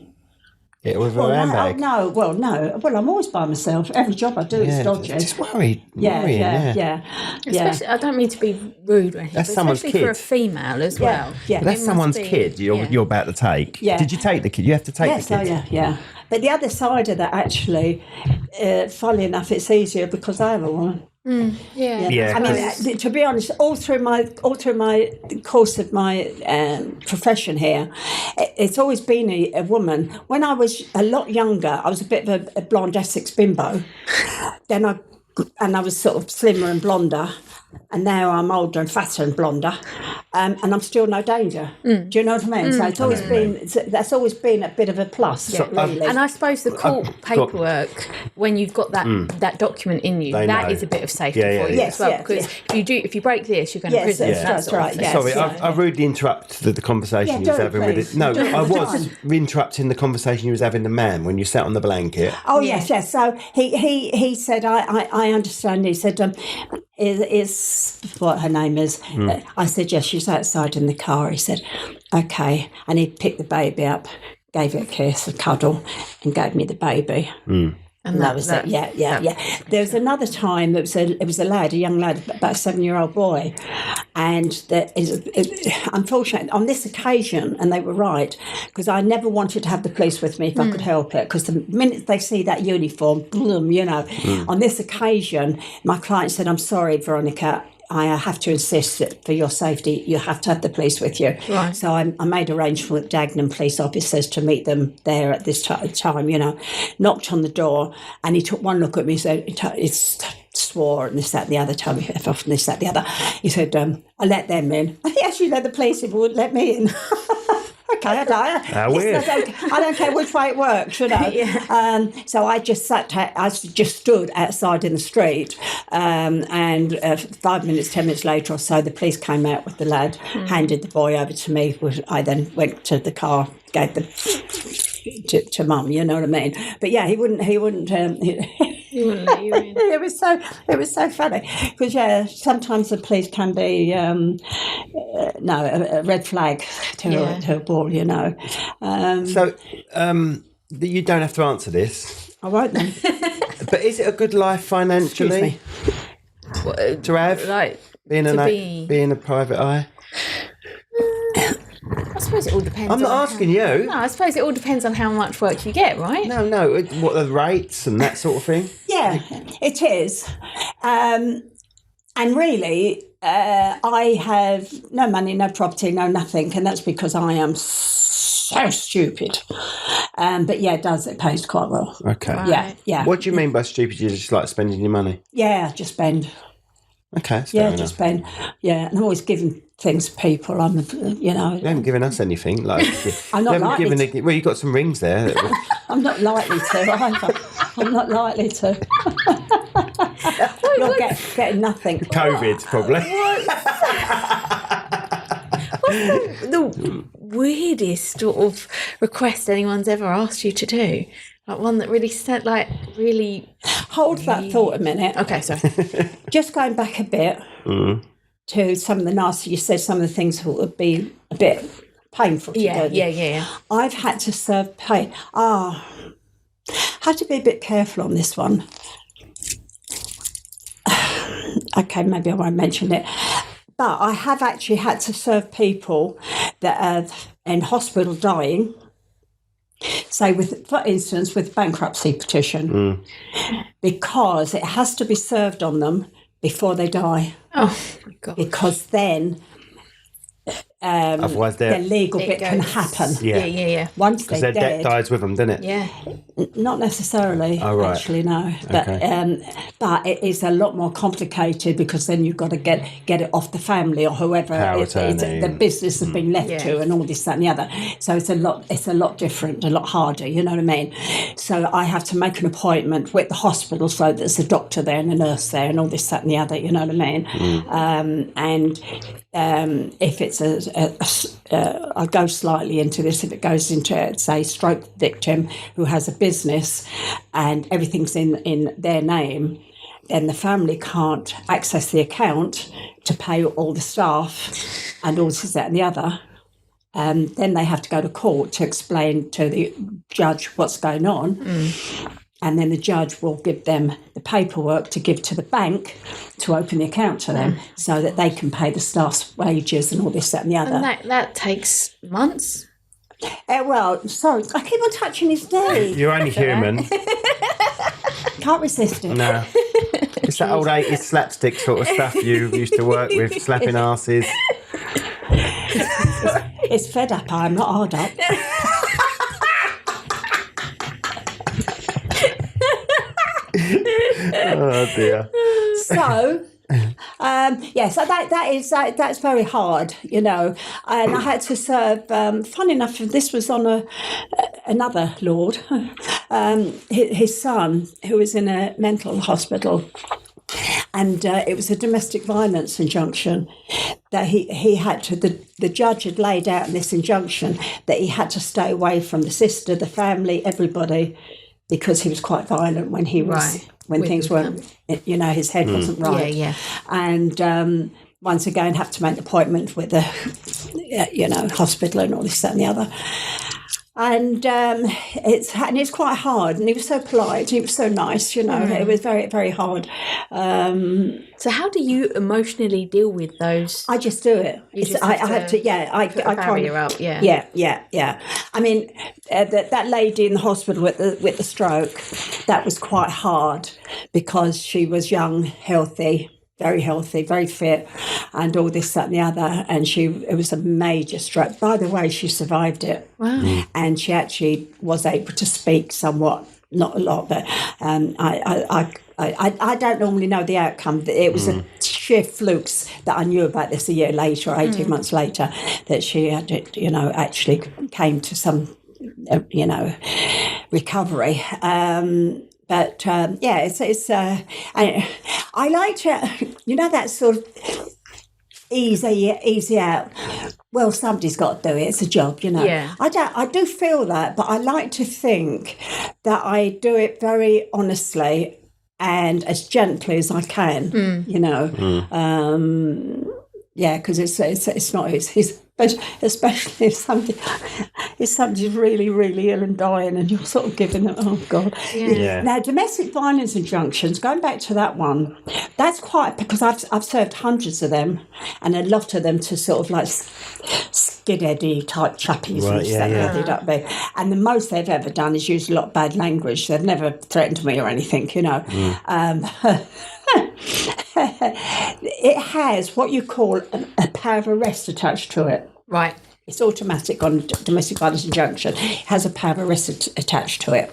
It was her handbag. No. Well, I'm always by myself. Every job I do is dodgy. Just worrying. Especially, I don't mean to be rude or anything, That's but someone's especially kid. for a female as well. Yeah. But that's someone's kid you're about to take. Yeah. Did you take the kid? You have to take the kid. Yeah. But the other side of that, actually, funnily enough, it's easier because I have a woman. Yeah. I mean, to be honest, all through my course of my profession here, it's always been a woman. When I was a lot younger, I was a bit of a blonde Essex bimbo. Then I was sort of slimmer and blonder, and now I'm older and fatter and blonder, and I'm still no danger. Do you know what I mean? So it's always that's always been a bit of a plus, really. And I suppose the court paperwork, when you've got that document in you, that is a bit of safety for you as well. Because if you break this, you're going to prison. That's right. Yes, Sorry, I rudely interrupted the conversation you was having with it. No, I was interrupting the conversation you was having the man when you sat on the blanket. Oh yes. So he said, I understand. He said, is what her name is. I said, yes, she's outside in the car. He said, okay. And he picked the baby up, gave it a kiss, a cuddle, and gave me the baby. And that was it. Yeah. There was another time. It was a young lad, about a 7-year-old boy, and unfortunately, on this occasion, and they were right, because I never wanted to have the police with me if I could help it, because the minute they see that uniform, boom, on this occasion, my client said, "I'm sorry, Veronica, I have to insist that for your safety, you have to have the police with you." Right. So I made arrangements with Dagenham police officers to meet them there at this time, knocked on the door, and he took one look at me and said, swore and this, that, and the other, told me F off and this, that, and the other. He said, I let them in. He actually let the police in, but wouldn't let me in. okay. I don't care which way it works, you know. So I just just stood outside in the street, and 5 minutes, 10 minutes later or so, the police came out with the lad, handed the boy over to me. I then went to the car, gave them to Mum, you know what I mean? But yeah, he wouldn't. He wouldn't let you in. It was so funny because sometimes the police can be a red flag to a ball, you know. So you don't have to answer this. I won't then. But is it a good life financially to have being a private eye? I suppose it all depends. I'm not asking you. No, I suppose it all depends on how much work you get, right? No. What are the rates and that sort of thing? Yeah, it is. And really, I have no money, no property, no nothing, and that's because I am so stupid. But yeah, it pays quite well. Okay. Right. Yeah. What do you mean by stupid? You just like spending your money? Yeah, just spend. Okay, that's fair enough. Just spend. Yeah, and I'm always giving things to people. You haven't given us anything. Like I'm not likely to. Well, you got some rings there. I'm not likely to either. I'm not likely to. You're getting nothing. COVID, probably. What's the weirdest sort of request anyone's ever asked you to do? Like one that really Hold that thought a minute. Okay, sorry. Just going back a bit to some of the nasty, you said some of the things that would be a bit painful to do. Yeah. I've had to serve pain. Had to be a bit careful on this one. Okay, maybe I won't mention it. But I have actually had to serve people that are in hospital dying. Say, for instance, with bankruptcy petition, because it has to be served on them before they die. Oh, my God. Because then otherwise the legal bit can happen. Yeah. Once they're their dead, debt dies with them, doesn't it? Yeah. Not necessarily, actually, no. But but it is a lot more complicated because then you've got to get it off the family or whoever the business has been left to, and all this, that, and the other. So it's a lot different, a lot harder. You know what I mean? So I have to make an appointment with the hospital, so there's a doctor there and a nurse there, and all this, that, and the other. You know what I mean? And if it's I'll go slightly into this. If it goes into, say, stroke victim who has a business and everything's in their name, then the family can't access the account to pay all the staff and all this, that and the other. Then they have to go to court to explain to the judge what's going on. And then the judge will give them the paperwork to give to the bank to open the account to them so that they can pay the staff's wages and all this, that and the other. And that takes months? Well, sorry, I keep on touching his knee. You're only human. Can't resist it. No. It's that old 80s slapstick sort of stuff you used to work with, slapping asses. It's fed up, I'm not hard up. Oh dear. So, so that's very hard, you know. And I had to serve. Fun enough, this was on another lord, his son, who was in a mental hospital. And it was a domestic violence injunction that he had to, the judge had laid out in this injunction that he had to stay away from the sister, the family, everybody, because he was quite violent when he was, when things weren't, you know, his head wasn't right. Yeah. And once again, have to make an appointment with the, hospital and all this, that and the other. And it's quite hard. And he was so polite. He was so nice, you know. It was very, very hard. So how do you emotionally deal with those? I just do it. I have to. Yeah, I barrier up. Yeah. Yeah. I mean, that lady in the hospital with the stroke, that was quite hard because she was young, healthy, very fit, and all this, that, and the other. And it was a major stroke. By the way, she survived it. Wow. And she actually was able to speak somewhat, not a lot, but I don't normally know the outcome. It was sheer flukes that I knew about this a year later, or 18 months later, that she had, actually came to some, recovery. I like to, that sort of easy out. Well, somebody's got to do it. It's a job, Yeah. I do feel that, but I like to think that I do it very honestly and as gently as I can. Because it's not easy. Especially if somebody's really, really ill and dying, and you're sort of giving it, oh God. Yeah. Now, domestic violence injunctions, going back to that one, that's quite, because I've served hundreds of them, and a lot of them to sort of like skid-heady type chappies and stuff. And the most they've ever done is use a lot of bad language. They've never threatened me or anything, It has what you call a power of arrest attached to it. Right. It's automatic on domestic violence injunction. It has a power of arrest attached to it.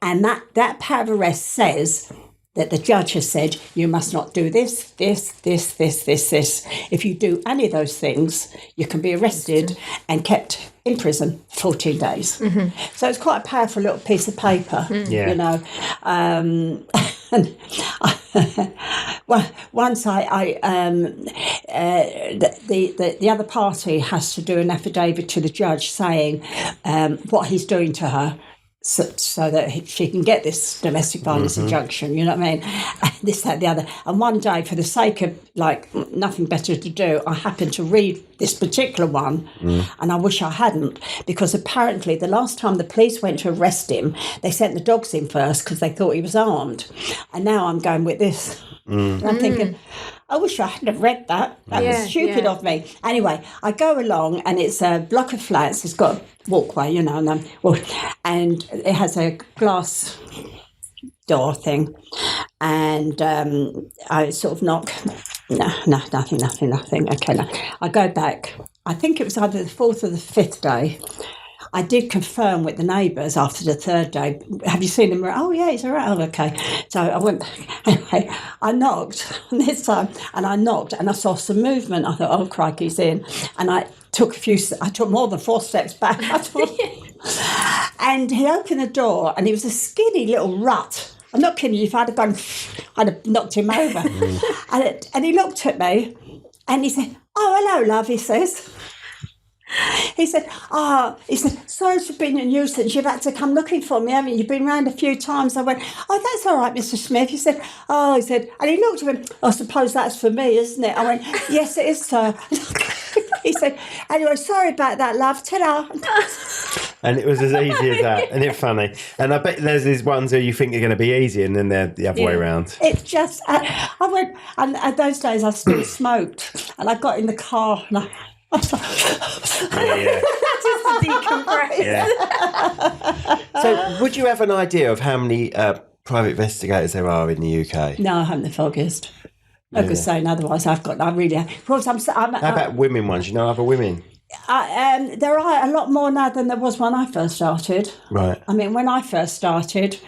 And that power of arrest says that the judge has said, you must not do this. If you do any of those things, you can be arrested and kept in prison for 14 days. Mm-hmm. So it's quite a powerful little piece of paper, Well, once the other party has to do an affidavit to the judge saying what he's doing to her, so that she can get this domestic violence injunction, you know what I mean? This, that, the other. And one day, for the sake of, nothing better to do, I happened to read this particular one, and I wish I hadn't, because apparently the last time the police went to arrest him, they sent the dogs in first because they thought he was armed. And now I'm going with this. And I'm thinking, I wish I hadn't have read that. That was stupid of me. Anyway, I go along, and it's a block of flats. It's got a walkway, and it has a glass door thing. And I sort of knock. No, nothing. Okay, no. I go back. I think it was either the fourth or the fifth day. I did confirm with the neighbours after the third day. Have you seen him? Oh, yeah, he's all right. Oh, okay. So I went back. Anyway, I knocked this time, and I saw some movement. I thought, oh, crikey, he's in. And I took more than 4 steps back. And he opened the door, and he was a skinny little rut. I'm not kidding you. If I'd have knocked him over. And he looked at me, and he said, oh, hello, love, he says. He said, sorry for being a nuisance. You've had to come looking for me, haven't you? You've been round a few times. I went, oh, that's all right, Mr. Smith. He said, and he looked at me, I suppose that's for me, isn't it? I went, yes, it is, sir. He said, anyway, sorry about that, love. Ta-da. And it was as easy as that. And it's funny. And I bet there's these ones who you think are going to be easy, and then they're the other way around. It's just, I went, and at those days I still smoked, and I got in the car, and Just to decompress. Yeah. So, would you have an idea of how many private investigators there are in the UK? No, I haven't the foggiest. I could say otherwise. How about women ones? You know other women? There are a lot more now than there was when I first started. Right. I mean, when I first started,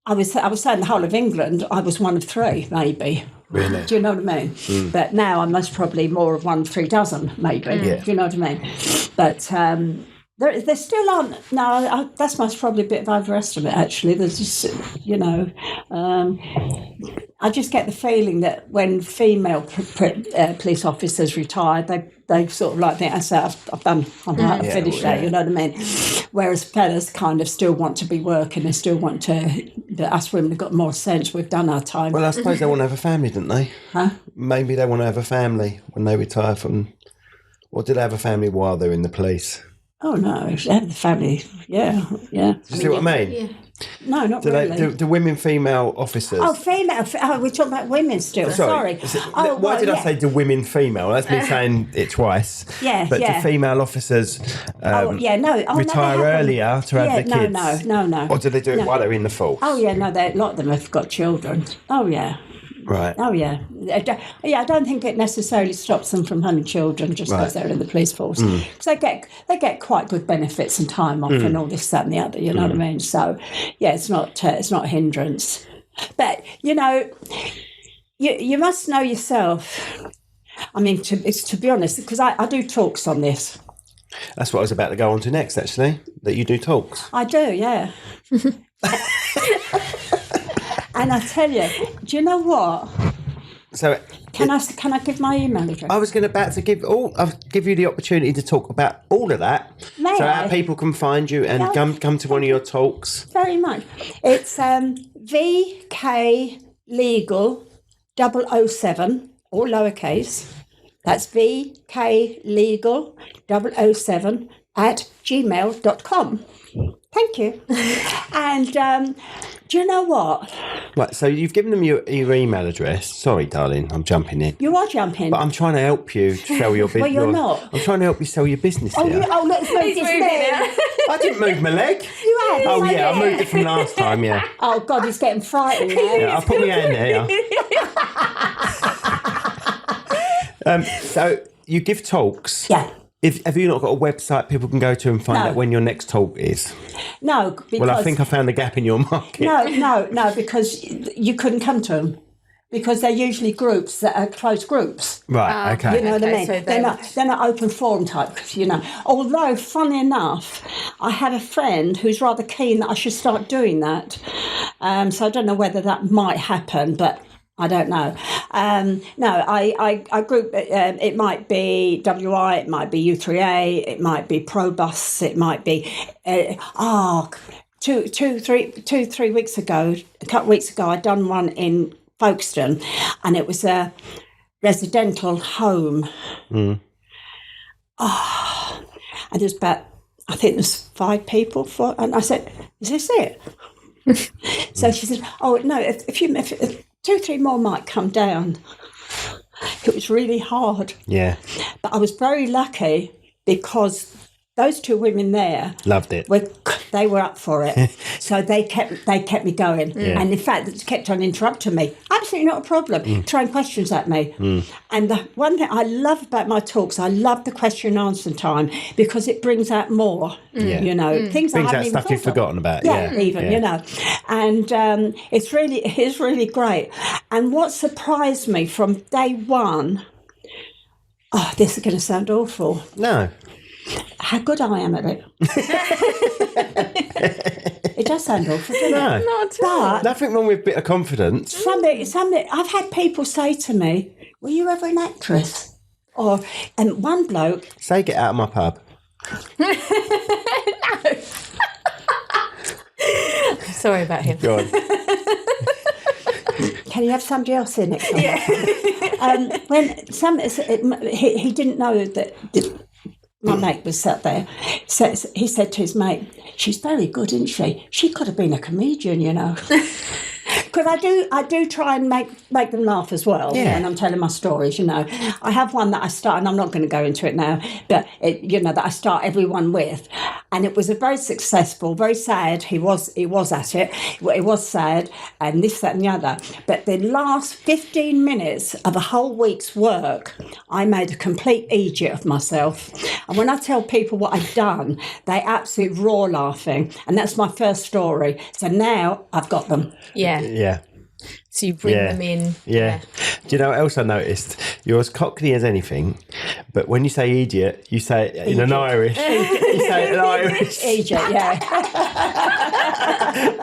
I was saying the whole of England, I was one of 3, maybe. Really? Do you know what I mean? But now I'm most probably more of 1 3 dozen, maybe. Yeah. Do you know what I mean? But there still aren't. No, that's most probably a bit of overestimate, actually. There's just, I just get the feeling that when female police officers retire, they sort of like think, that's it, I'm finished there, you know what I mean? Whereas fellas kind of still want to be working, they still want to, but us women have got more sense, we've done our time. Well, I suppose they want to have a family, don't they? Huh? Maybe they want to have a family when they retire from, or do they have a family while they're in the police? Oh, no, they have the family, yeah. Do you see what I mean? Yeah. No, not really. Do women, female officers? Oh, female. We're talking about women still. Sorry. Why did I say do women, female? That's me saying it twice. Yeah, But do female officers retire earlier to have their kids? No. Or do they do it while they're in the force? Oh, yeah, no, a lot of them have got children. Oh, yeah. Right. Oh, yeah. I don't think it necessarily stops them from having children just because they're in the police force. Because they get quite good benefits and time off and all this, that and the other, you know what I mean? So, yeah, it's not a hindrance. But, you you must know yourself. I mean, to be honest, because I do talks on this. That's what I was about to go on to next, actually, that you do talks. I do, yeah. And I tell you, do you know what? So Can I give my email address? I was about to I'll give you the opportunity to talk about all of that. May so I? how people can find you and Yeah. come to one of your talks. Very much. It's VK Legal 007, all lowercase. That's VK Legal 007 at gmail.com. Thank you. And do you know what? Right, so you've given them your email address. Sorry, darling, I'm jumping in. You are jumping. But I'm trying to help you sell your business. Well, you're not. I'm trying to help you sell your business here. Let's move this leg. I didn't move my leg. You have. Oh, yeah, I moved it from last time, yeah. Oh, God, he's getting frightened now. Yeah, I'll put my hand there. So you give talks. Yeah. Have you not got a website people can go to and find No. out when your next talk is? No, because... Well, I think I found a gap in your market. No, because you couldn't come to them. Because they're usually groups that are closed groups. Right, okay. You know what I Okay, mean? so They're not open forum type, you know. Although, funny enough, I have a friend who's rather keen that I should start doing that. So I don't know whether that might happen, but I don't know. No, I group, it might be WI, it might be U3A, it might be Probus, it might be, 3 weeks ago, a couple of weeks ago, I'd done one in Folkestone, and it was a residential home. And there's about, I think there's 5 people and I said, is this it? So she said, oh no, if 2-3 more might come down. It was really hard. Yeah. But I was very lucky because those 2 women there Loved it. they were up for it. So they kept me going. Yeah. And in fact, they kept on interrupting me. Absolutely not a problem. Throwing questions at me. And the one thing I love about my talks, I love the question and answer time because it brings out more, you know, things Brings I out haven't even stuff you've thought of. forgotten about. Yeah, Yeah, even, you know. And it's really great. And what surprised me from day one, this is going to sound awful, No. how good I am at it. It does sound awful, doesn't it? No. Not at all. But Nothing wrong with a bit of confidence. something, I've had people say to me, were you ever an actress? And one bloke, Say get out of my pub. Sorry about him. Go on. can you have somebody else in next time? He didn't know that my mate was sat there. So he said to his mate, she's very good, isn't she? She could have been a comedian, you know. Because I do try and make them laugh as well. Yeah. And I'm telling my stories, you know. I have one that I start, and I'm not going to go into it now, but that I start everyone with, and it was a very successful, very sad. He was at it. It was sad, and this, that, and the other. But the last 15 minutes of a whole week's work, I made a complete idiot of myself. And when I tell people what I've done, they absolutely roar laughing. And that's my first story. So now I've got them. Yeah. So you bring Yeah. them in. Yeah. Do you know what else I noticed? You're as cockney as anything, but when you say idiot, you say it in an Irish. You say it in Irish. Idiot, yeah.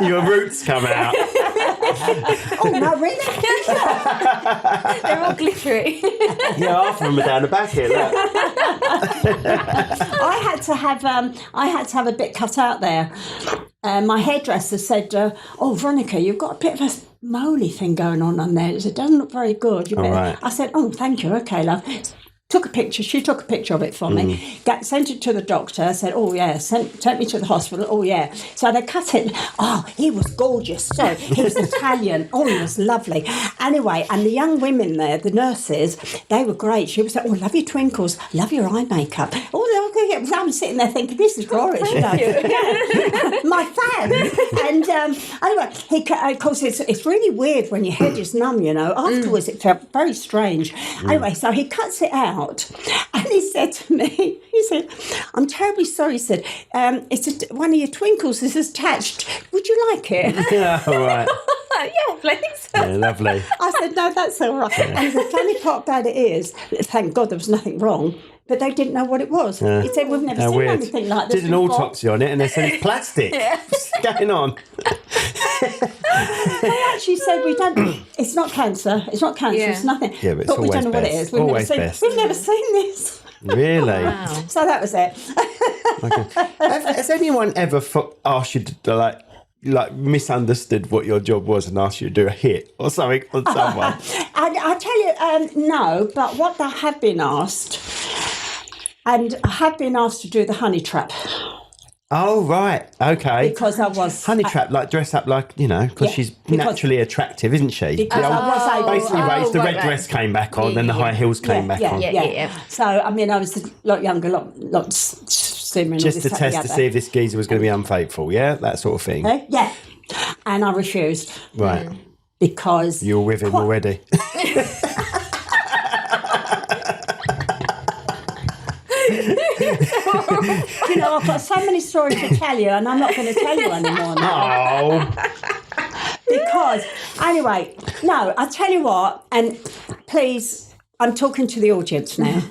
Your roots come out. Oh, no, really? They're all glittery. Yeah, half of them are down the back here. Look. I had to have a bit cut out there. My hairdresser said, "Oh, Veronica, you've got a bit of a moly thing going on there. It doesn't look very good." right. I said, "Oh, thank you. Okay, love." Took a picture. She took a picture of it for me. Sent it to the doctor. Said, "Oh yeah." Sent me to the hospital. "Oh yeah." So they cut it. Oh, he was gorgeous. So he was Italian. Oh, he was lovely. Anyway, and the young women there, the nurses, they were great. She was like, "Oh, love your twinkles. Love your eye makeup." Oh, I'm sitting there thinking, "This is glorious." You know? Yeah. My fan. And anyway, of course, it's really weird when your head is numb. You know, afterwards it felt very strange. Anyway, so he cuts it out. And he said said to me, I'm terribly sorry, he said, one of your twinkles is attached. Would you like it? Yeah, all right. Yeah, please. Yeah, lovely. I said, no, that's all right. And the funny part about it is, thank God there was nothing wrong, but they didn't know what it was. Yeah. He said, we've never How seen weird. anything like this Did an before. autopsy on it and they said it's plastic. What's going on? They actually said, it's not cancer, it's nothing. Yeah, but it's we don't know always what it best. is. We've Always never best. seen, we've never seen this. Really? Wow. So that was it. Has anyone ever asked you to like misunderstood what your job was and asked you to do a hit or something on someone? I tell you, no, but what I have been asked, and I have been asked to do the honey trap. Oh, right. Okay. Because I was... Honey trap, like dress up like, because Yeah, she's because- naturally attractive, isn't she? Because I was able Basically, to... the right, red dress came back on, then the high heels came back on. Yeah. So, I mean, I was a lot younger, lot slimmer and Just all to this, that, test and to the see other. if this geezer was going to be unfaithful, yeah? That sort of thing. Yeah. And I refused Right. because... You were with him already. You know, I've got so many stories to tell you, and I'm not going to tell you anymore now. Oh. Because, anyway, no, I tell you what, and please, I'm talking to the audience now.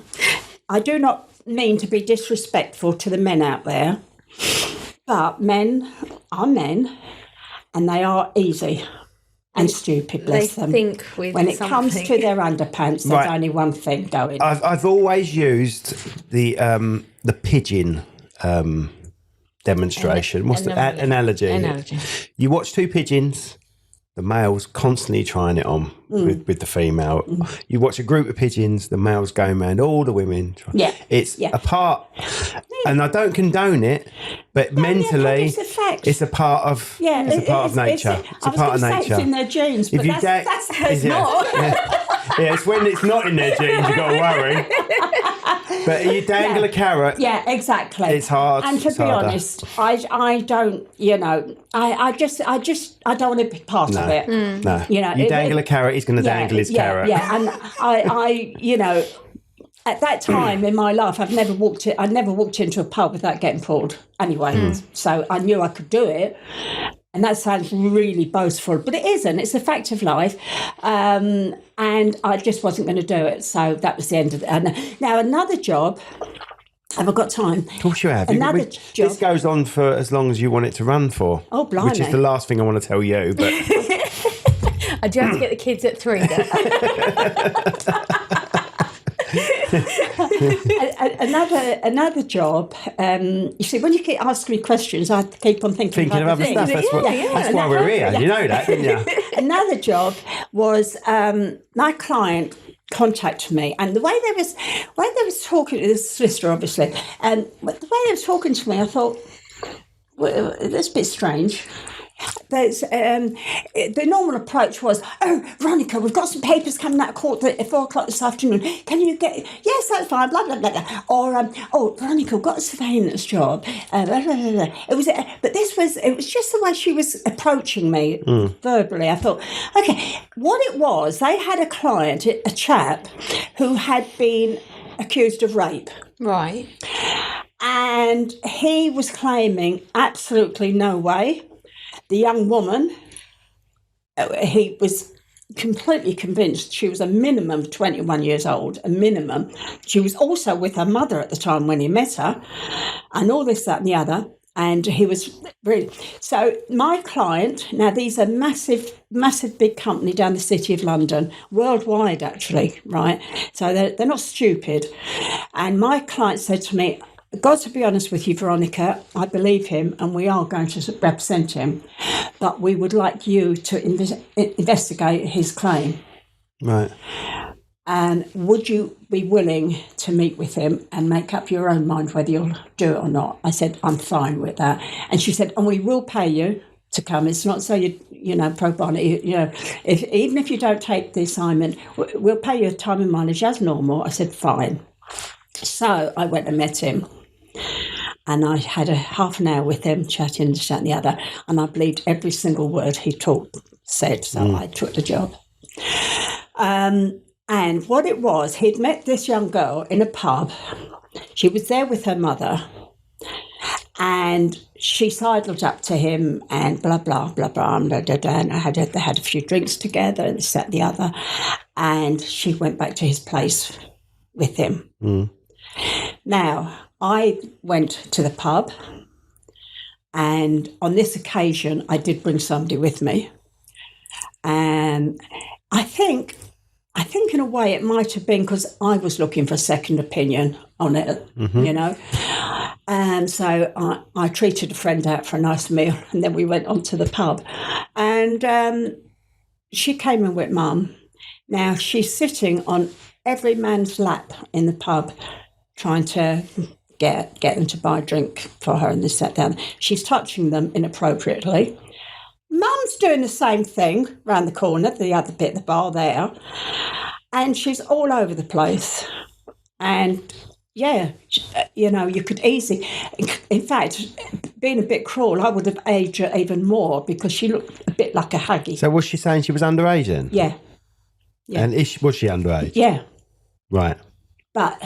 I do not mean to be disrespectful to the men out there, but men are men, and they are easy and stupid, bless They them. think with when it comes something. to their underpants, there's Right. only one thing going. I've always used the pigeon demonstration. What's the analogy? Analogy. You watch two pigeons, the male's constantly trying it on with the female. You watch a group of pigeons, the male's going around all the women. Yeah. It's Yeah. a part, and I don't condone it, but mentally, it's a fact. it's a part of it's a part of nature. It's a part of I was going to say nature. it's in their genes, but that's not. Yeah, it's when it's not in their genes you got to worry. But you dangle a carrot. Yeah, exactly. It's hard. And to It's be harder. honest, I don't, I don't want to be part of it. No, You know, you dangle a carrot, he's going to dangle his carrot. Yeah, and I at that time in my life, I never walked into a pub without getting pulled. Anyway, so I knew I could do it. And that sounds really boastful, but it isn't. It's a fact of life. And I just wasn't going to do it. So that was the end of it. Now, another job, have I got time? Of course you have. Another job. This goes on for as long as you want it to run for. Oh, blimey. Which is the last thing I want to tell you. But I do have to get the kids at 3 then. Another job. You see, when you keep asking me questions, I keep on thinking of other things. stuff. That's why we're here. You know that, didn't you? Another job was my client contacted me, and the way they was talking to this solicitor, obviously, and the way they was talking to me, I thought, well, that's a bit strange. There's the normal approach was, oh, Veronica, we've got some papers coming out of court at 4:00 this afternoon. Can you get? Yes, that's fine. Blah blah blah. Blah. Or oh, Veronica, we've got a surveillance job. Blah, blah, blah, blah. It was, but it was just the way she was approaching me verbally. I thought, okay, what it was, they had a client, a chap, who had been accused of rape. Right. And he was claiming absolutely no way. The young woman, he was completely convinced she was a minimum of 21 years old, a minimum. She was also with her mother at the time when he met her, and all this, that, and the other. And he was really... So my client, now these are massive big company down the city of London, worldwide actually, right? So they're not stupid. And my client said to me, got to be honest with you, Veronica, I believe him and we are going to represent him, but we would like you to investigate his claim. Right. And would you be willing to meet with him and make up your own mind whether you'll do it or not? I said, I'm fine with that. And she said, and we will pay you to come. It's not so pro bono, even if you don't take the assignment, we'll pay you time and mileage as normal. I said, fine. So I went and met him. And I had a half an hour with him, chatting this, that, and the other, and I believed every single word he said, so I took the job. And what it was, he'd met this young girl in a pub, She was there with her mother, and she sidled up to him and blah, blah, blah, blah, and da, da, da, and they had a few drinks together and this, that, and the other, and she went back to his place with him. Now, I went to the pub, and on this occasion, I did bring somebody with me. And I think in a way it might have been because I was looking for a second opinion on it, you know. And so I treated a friend out for a nice meal, and then we went on to the pub. And she came in with Mum. Now, she's sitting on every man's lap in the pub trying to get them to buy a drink for her and this, that, down. She's touching them inappropriately. Mum's doing the same thing round the corner, the other bit of the bar there, and she's all over the place. And yeah, you know, you could easily, in fact, being a bit cruel, I would have aged her even more because she looked a bit like a haggy. So was she saying she was underage then? Yeah. And was she underage? Yeah. Right. But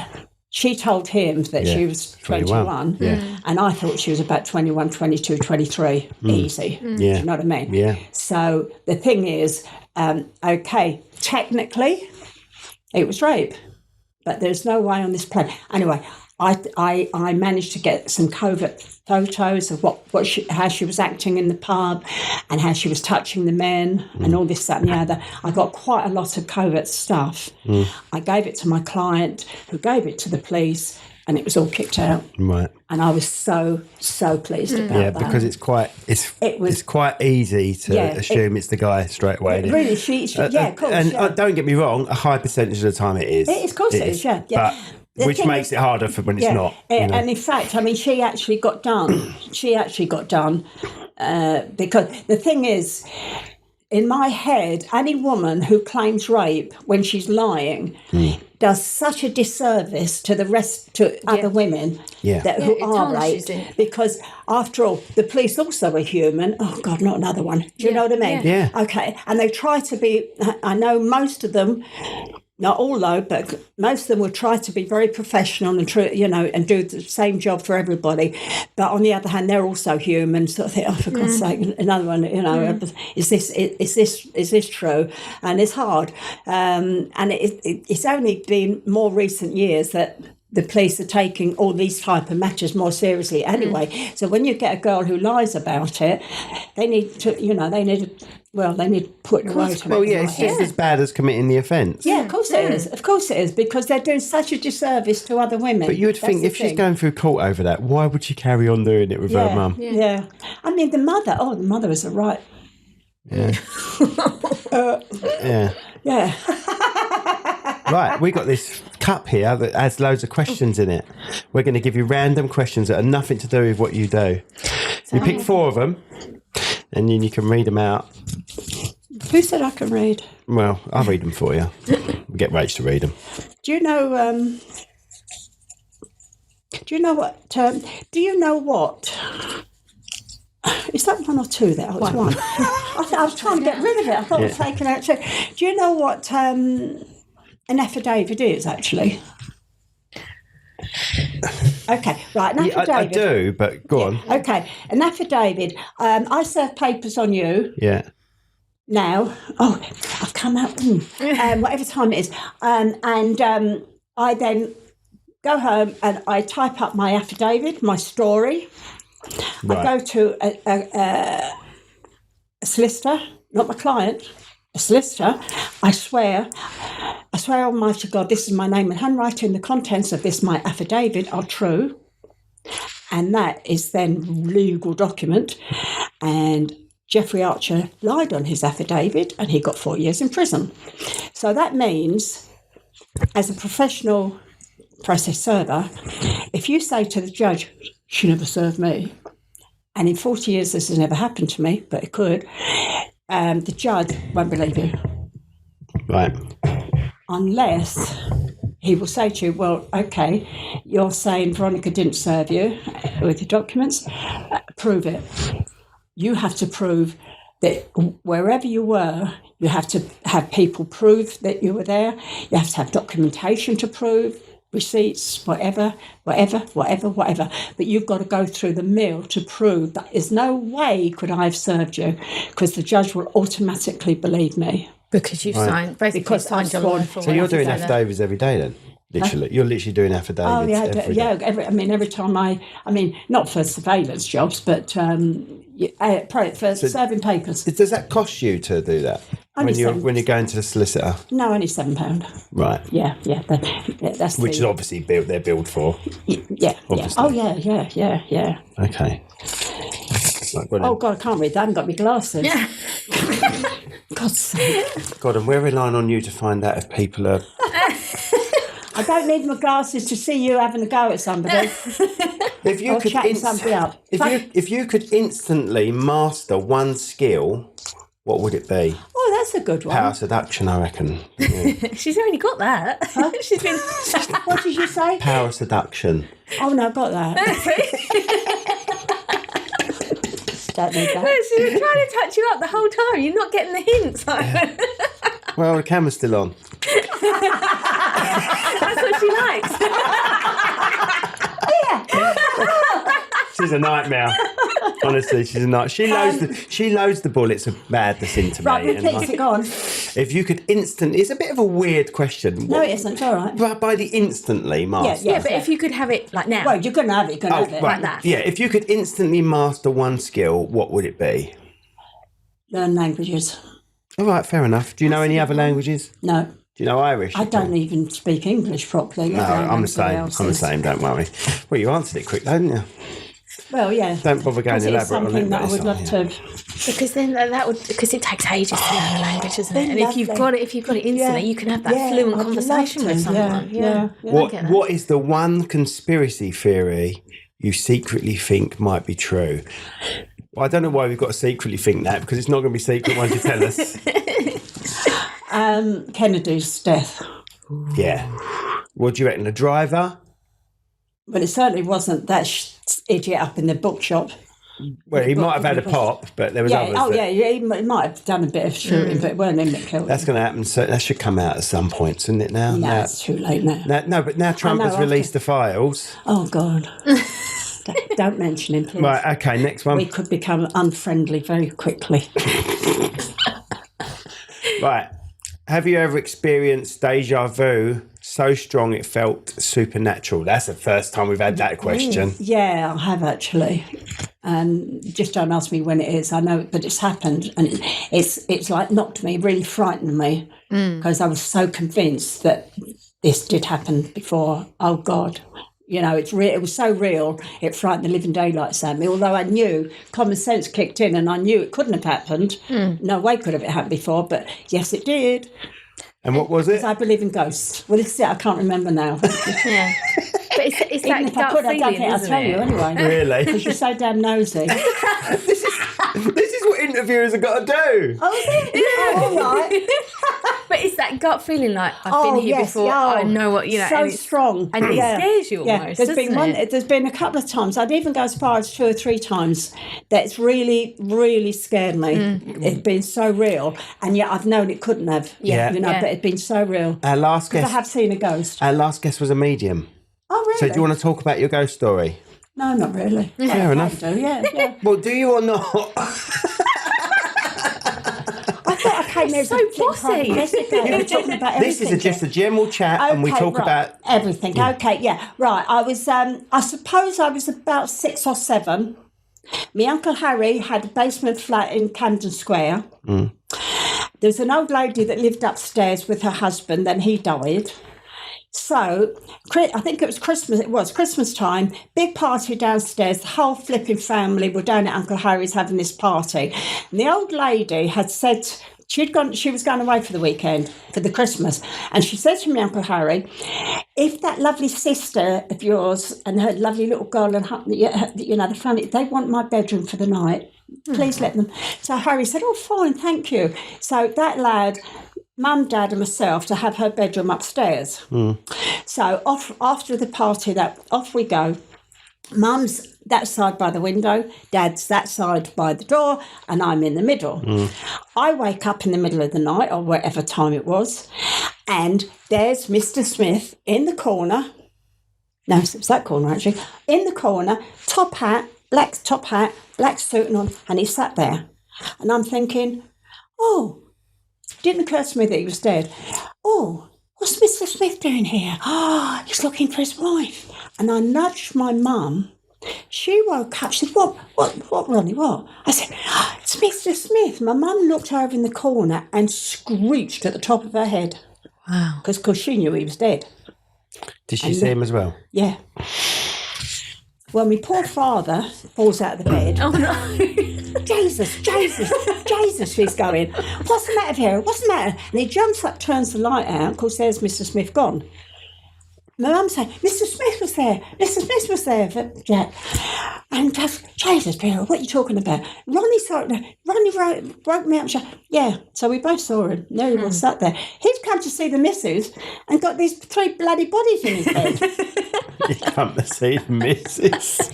she told him that she was 21, and I thought she was about 21, 22, 23, easy. Yeah. Do you know what I mean? Yeah. So the thing is, okay, technically, it was rape, but there's no way on this planet. Anyway, I managed to get some covert photos of how she was acting in the pub and how she was touching the men and all this, that and the other. I got quite a lot of covert stuff. I gave it to my client, who gave it to the police, and it was all kicked out. Right. And I was so pleased about that. Yeah, because it's quite easy to assume it's the guy straight away. It really, yeah, of course. And don't get me wrong, a high percentage of the time it is. Of course it is, yeah. But which makes it harder for when it's not. And in fact, I mean, she actually got done. Because the thing is, in my head, any woman who claims rape when she's lying does such a disservice to other women who are raped. Because after all, the police also are human. Oh God, not another one. Do you know what I mean? Yeah. Okay, and they try to be. I know most of them. Not all though, but most of them will try to be very professional and true, you know, and do the same job for everybody. But on the other hand, they're also human. So I think, oh, for God's sake, another one, you know, is this true? And it's hard. And it's only been more recent years that the police are taking all these type of matters more seriously anyway. So when you get a girl who lies about it, they need to put it away. Well, yeah, it's just as bad as committing the offence. Yeah, of course it is. Of course it is, because they're doing such a disservice to other women. But you would think if she's going through court over that, why would she carry on doing it with her mum? Yeah. I mean, the mother is a right. Yeah. Yeah. Yeah. Right, we got this cup here that has loads of questions in it. We're going to give you random questions that are nothing to do with what you do. You pick 4 of them, and then you can read them out. Who said I can read? Well, I'll read them for you. We'll get Rach to read them. Do you know what? Is that 1 or 2 there? Oh, it's 1. I was trying to get rid of it. I thought I was taking out 2. Do you know what an affidavit is, actually? Okay, right, an affidavit. I do, but go on. Okay, an affidavit. I serve papers on you. Yeah. Now, I've come out, whatever time it is. And I then go home and I type up my affidavit, my story. Right. I go to a solicitor, not my client, a solicitor. I swear, Almighty God, this is my name and handwriting. The contents of this, my affidavit, are true. And that is then legal document. And Jeffrey Archer lied on his affidavit and he got 4 years in prison. So that means, as a professional process server, if you say to the judge, she never served me, and in 40 years this has never happened to me, but it could, the judge won't believe you. Right. Unless he will say to you, well, okay, you're saying Veronica didn't serve you with your documents, prove it. You have to prove that wherever you were, you have to have people prove that you were there. You have to have documentation to prove receipts, whatever. But you've got to go through the mill to prove that there's no way could I have served you, because the judge will automatically believe me. Because you've signed, basically Because signed I've your sworn. life away. So you're doing After that. affidavits every day then? Literally, you're literally doing affidavits. Oh yeah, every day. every time not for surveillance jobs, but for serving papers. Does that cost you to do that when you're going to the solicitor? No, only £7. Right. Yeah. That's Which is obviously they're billed for. Yeah. Obviously. Oh yeah. Okay. Oh God, I can't read that. I haven't got my glasses. Yeah. God's sake. God, and we're relying on you to find out if people are. I don't need my glasses to see you having a go at somebody. If you Or could chatting somebody up. if you could instantly master one skill, what would it be? Oh, that's a good one. Power seduction, I reckon. Yeah. She's already got that. She's been. What did you say? Power seduction. Oh no, I've got that. Don't need that. She's been trying to touch you up the whole time. You're not getting the hints. Well, the camera's still on. That's what she likes. She's a nightmare. Honestly, she's a nightmare. She loads the bullets of madness into Right, me. repeat it, go on. If you could it's a bit of a weird question. No, it isn't. It's all right. But by the instantly master. Yeah, but if you could have it like now. Well, you're going to have it. You're going to have it. Like that. Yeah, if you could instantly master one skill, what would it be? Learn languages. All right, fair enough. Do you know any other languages? No. Do you know Irish? I don't even speak English properly. No, I'm the same. I'm the same. Don't worry. Well, you answered it quick, didn't you? Well, yeah. Don't bother going Because it's elaborate on something it. that I but would it's love not, to. Because then because it takes ages to learn a language, doesn't it? And if you've got it instantly, you can have that fluent I'd conversation love with to. someone. Yeah. What is the one conspiracy theory you secretly think might be true? Well, I don't know why we've got to secretly think that, because it's not going to be secret once you tell us. Kennedy's death. Yeah. What do you reckon? The driver? But it certainly wasn't that idiot up in the bookshop. Well, he might have had a pop, but there was others. He might have done a bit of shooting, but it weren't him that killed him. That's going to happen. So that should come out at some point, shouldn't it? Now, No, it's too late now. No, but now Trump has released the files. Oh, God. Don't mention him, please. Right. Okay. Next one. We could become unfriendly very quickly. Right. Have you ever experienced deja vu so strong it felt supernatural? That's the first time we've had that question. Yeah, I have actually. Just don't ask me when it is. I know, but it's happened, and it's like knocked me, really frightened me, because I was so convinced that this did happen before. Oh God, you know, it was so real. It frightened the living daylights out of me. Although I knew common sense kicked in, and I knew it couldn't have happened. No way could have it happened before, but yes, it did. And what was it? Because I believe in ghosts. Well, this is it. I can't remember now. Yeah. But it's Even that if I gut could, I don't feeling, think I'll isn't tell you it? anyway. Really? Because you're so damn nosy. This is what interviewers have got to do. Oh, is it? Yeah. Oh, all right. But it's that gut feeling like, I've been here before, I know what, you know. So and it's strong. And it scares you almost, There's been a couple of times, I'd even go as far as 2 or 3 times, that's really, really scared me. It's been so real. And yet I've known it couldn't have. Yeah. You know, but it's been so real. Our last Because I guest. have seen a ghost. Our last guest was a medium. Oh, really? So do you want to talk about your ghost story? No, not really. Fair enough. I do, yeah. Well, do you or not? I thought I came here So as a bossy. investigator talking about This everything. is just a general chat, and we talk right. about everything. Okay, yeah, right. I was, I suppose I was about 6 or 7. My Uncle Harry had a basement flat in Camden Square. There was an old lady that lived upstairs with her husband, then he died. So, I think it was Christmas time, big party downstairs, the whole flipping family were down at Uncle Harry's having this party. And the old lady had said, she was going away for the weekend, for the Christmas, and she said to me, Uncle Harry, if that lovely sister of yours and her lovely little girl and, you know, the family, they want my bedroom for the night, please let them. So Harry said, oh, fine, thank you. So that lad, Mum, Dad and myself to have her bedroom upstairs. So off after the party, off we go. Mum's that side by the window, Dad's that side by the door, and I'm in the middle. I wake up in the middle of the night, or whatever time it was, and there's Mr. Smith in the corner No, it was that corner actually. In the corner, black top hat, black suit on, and he sat there. And I'm thinking, oh, didn't occur to me that he was dead. Oh, what's Mr. Smith doing here? Oh, he's looking for his wife. And I nudged my mum. She woke up. She said, what, Ronnie, what? I said, oh, it's Mr. Smith. My mum looked over in the corner and screeched at the top of her head. Wow. Because she knew he was dead. Did she see him as well? Yeah. Well, my poor father falls out of the bed. Oh, no. Jesus, he's going, what's the matter, Vera? What's the matter? And he jumps up, turns the light out. Of course, there's Mr. Smith gone. My mum said, Mr. Smith was there. Mr. Smith was there, Jack. And just, Jesus, Vera, what are you talking about? Ronnie saw it. Ronnie broke me up. Yeah, so we both saw him. There he was sat there. He'd come to see the missus and got these 3 bloody bodies in his bed. You come to see the missus.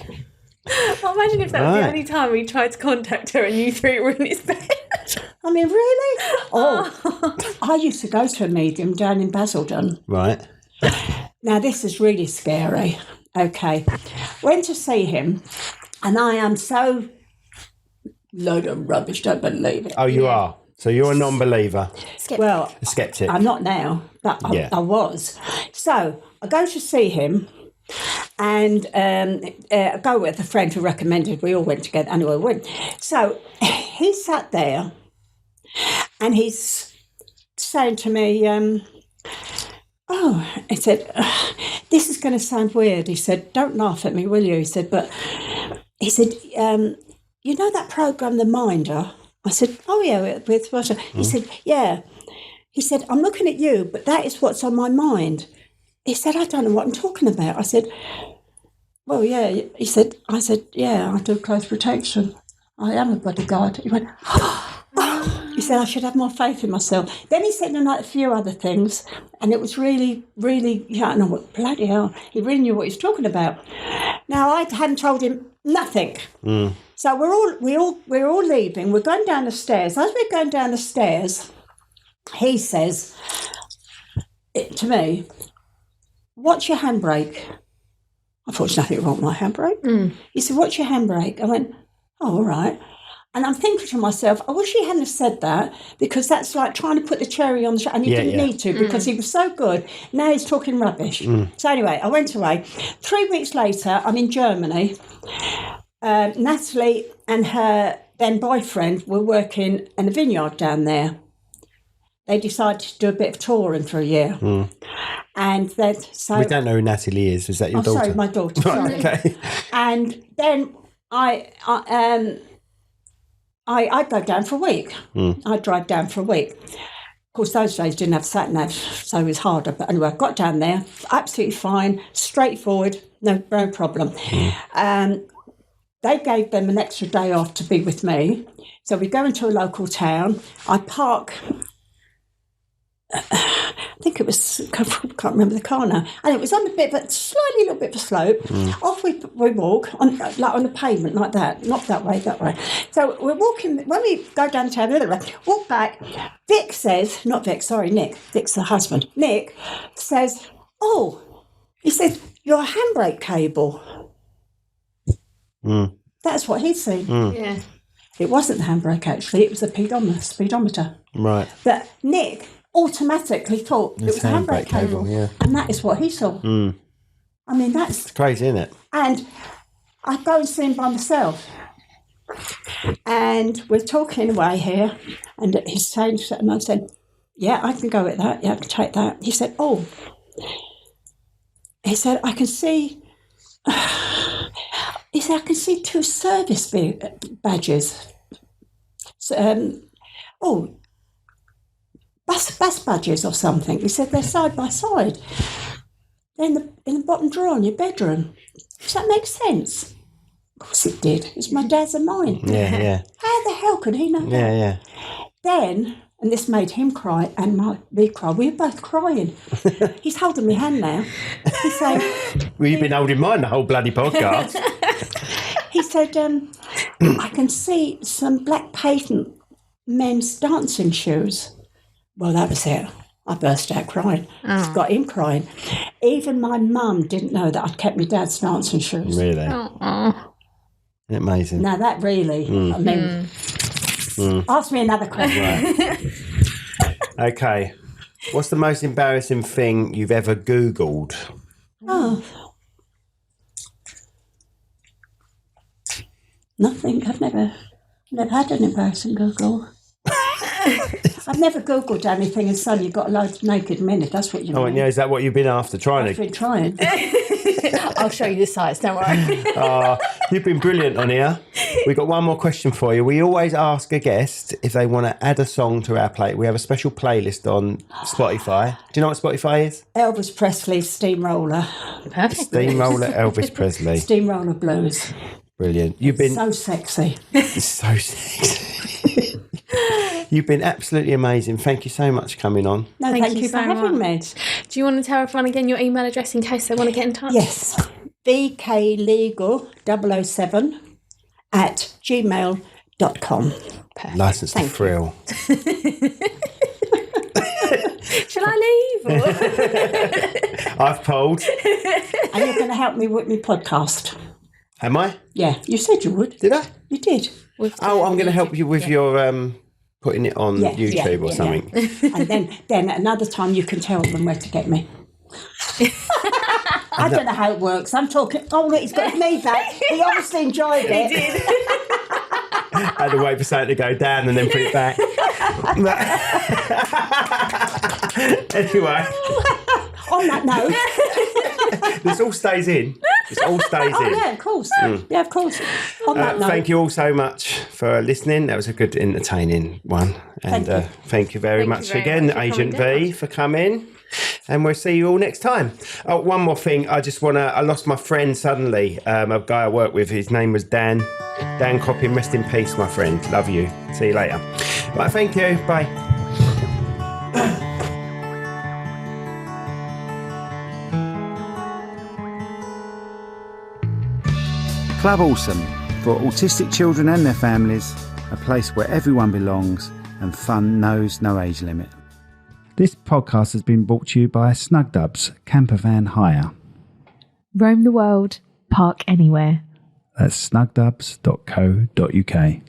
Well, imagine if that was the only time we tried to contact her and you three were in his bed. I mean, really? Oh, I used to go to a medium down in Basildon. Right. Now, this is really scary. Okay. Went to see him, and I am so load of rubbish, don't believe it. Oh, you are? So you're a non-believer? Well, A skeptic? I'm not now, but I was. So I go to see him, and I go with a friend who recommended. We all went together. Anyway, we went. So he sat there, and he's saying to me, he said, this is going to sound weird. He said, don't laugh at me, will you? He said, you know that programme, The Minder? I said, oh, yeah, with Russia. He said, yeah. He said, I'm looking at you, but that is what's on my mind. He said, I don't know what I'm talking about. I said, well, yeah. I said, yeah, I do close protection. I am a bodyguard. He went, He said, I should have more faith in myself. Then he said a few other things, and it was really, really, I know what, bloody hell, he really knew what he was talking about. Now, I hadn't told him nothing. So we're all leaving. We're going down the stairs. As we're going down the stairs, he says to me, what's your handbrake? I thought, there's nothing wrong with my handbrake. He said, what's your handbrake? I went, oh, all right. And I'm thinking to myself, I wish he hadn't have said that, because that's like trying to put the cherry on the and he didn't need to, because he was so good. Now he's talking rubbish. So anyway, I went away. 3 weeks later, I'm in Germany. Natalie and her then boyfriend were working in a vineyard down there. They decided to do a bit of touring for a year. And then, so... We don't know who Natalie is. Is that your daughter? Sorry, my daughter. Sorry. Okay. And then I'd go down for a week. I'd drive down for a week. Of course, those days didn't have sat-nav, so it was harder. But anyway, I got down there, absolutely fine, straightforward, no problem. They gave them an extra day off to be with me. So we go into a local town. I park... I think it was, I can't remember the car now, and it was on a little bit of a slope. Off we walk, on the pavement like that, not that way. So we're walking, when we go down town, the other way, walk back, Nick, Vic's the husband, Nick says, he said, your handbrake cable. That's what he'd seen. Yeah. It wasn't the handbrake, actually, it was the speedometer. Right. But Nick automatically thought it was a handbrake cable, and that is what he saw. I mean, that's crazy, isn't it? And I go and see him by myself, and we're talking away here, and he's saying, and I'm saying, yeah, I can go with that, yeah, I can take that. He said, I can see, I can see 2 service badges. Bus badges or something. He said they're side by side. They're in the bottom drawer in your bedroom. Does that make sense? Of course it did. It's my dad's and mine. Yeah. How the hell could he know that? Yeah. Then, and this made him cry and me cry. We were both crying. He's holding my hand now. He's saying... Well, you've been holding mine the whole bloody podcast. He said, I can see some black patent men's dancing shoes. Well, that was it. I burst out crying. Got him crying. Even my mum didn't know that I'd kept my dad's dancing shoes. Really? Oh. Amazing. Now that really, I mean, ask me another question. Okay. What's the most embarrassing thing you've ever Googled? Oh. Nothing. I've never had an embarrassing Google. I've never Googled anything and suddenly you've got a load of naked men, if that's what you mean. Oh, and yeah, is that what you've been after? I've Trying been trying. I'll show you the sites, don't worry. You've been brilliant on here. We've got one more question for you. We always ask a guest if they want to add a song to our play. We have a special playlist on Spotify. Do you know what Spotify is? Elvis Presley, Steamroller. Perfect. Steamroller Elvis Presley. Steamroller Blues. Brilliant. You've been So sexy. so sexy. You've been absolutely amazing. Thank you so much for coming on. No, thank you for so having me. much. Do you want to tell everyone again your email address in case they want to get in touch? Yes. bklegal007@gmail.com. License to Thank you. thrill. Shall I leave? I've pulled. And you're going to help me with my podcast. Am I? Yeah, you said you would. Did I? You did. Oh, I'm going to help you with your putting it on Yeah, YouTube or something. Yeah. And then another time you can tell them where to get me. I don't know how it works. I'm talking. Oh, look, he's got his knee back. He obviously enjoyed it. He did. I had to wait for something to go down and then put it back. Anyway, On that note. this all stays in. This all stays in. Yeah, of course. Yeah, of course. On that note. Thank you all so much for listening. That was a good, entertaining one. And thank you very much again, Agent V, for coming. And we'll see you all next time. Oh, one more thing. I lost my friend suddenly. A guy I work with. His name was Dan. Dan Coppin. Rest in peace, my friend. Love you. See you later. Right, thank you. Bye. Club Awesome, for autistic children and their families, a place where everyone belongs and fun knows no age limit. This podcast has been brought to you by Snug Dubs Camper Van Hire. Roam the world, park anywhere. That's snugdubs.co.uk.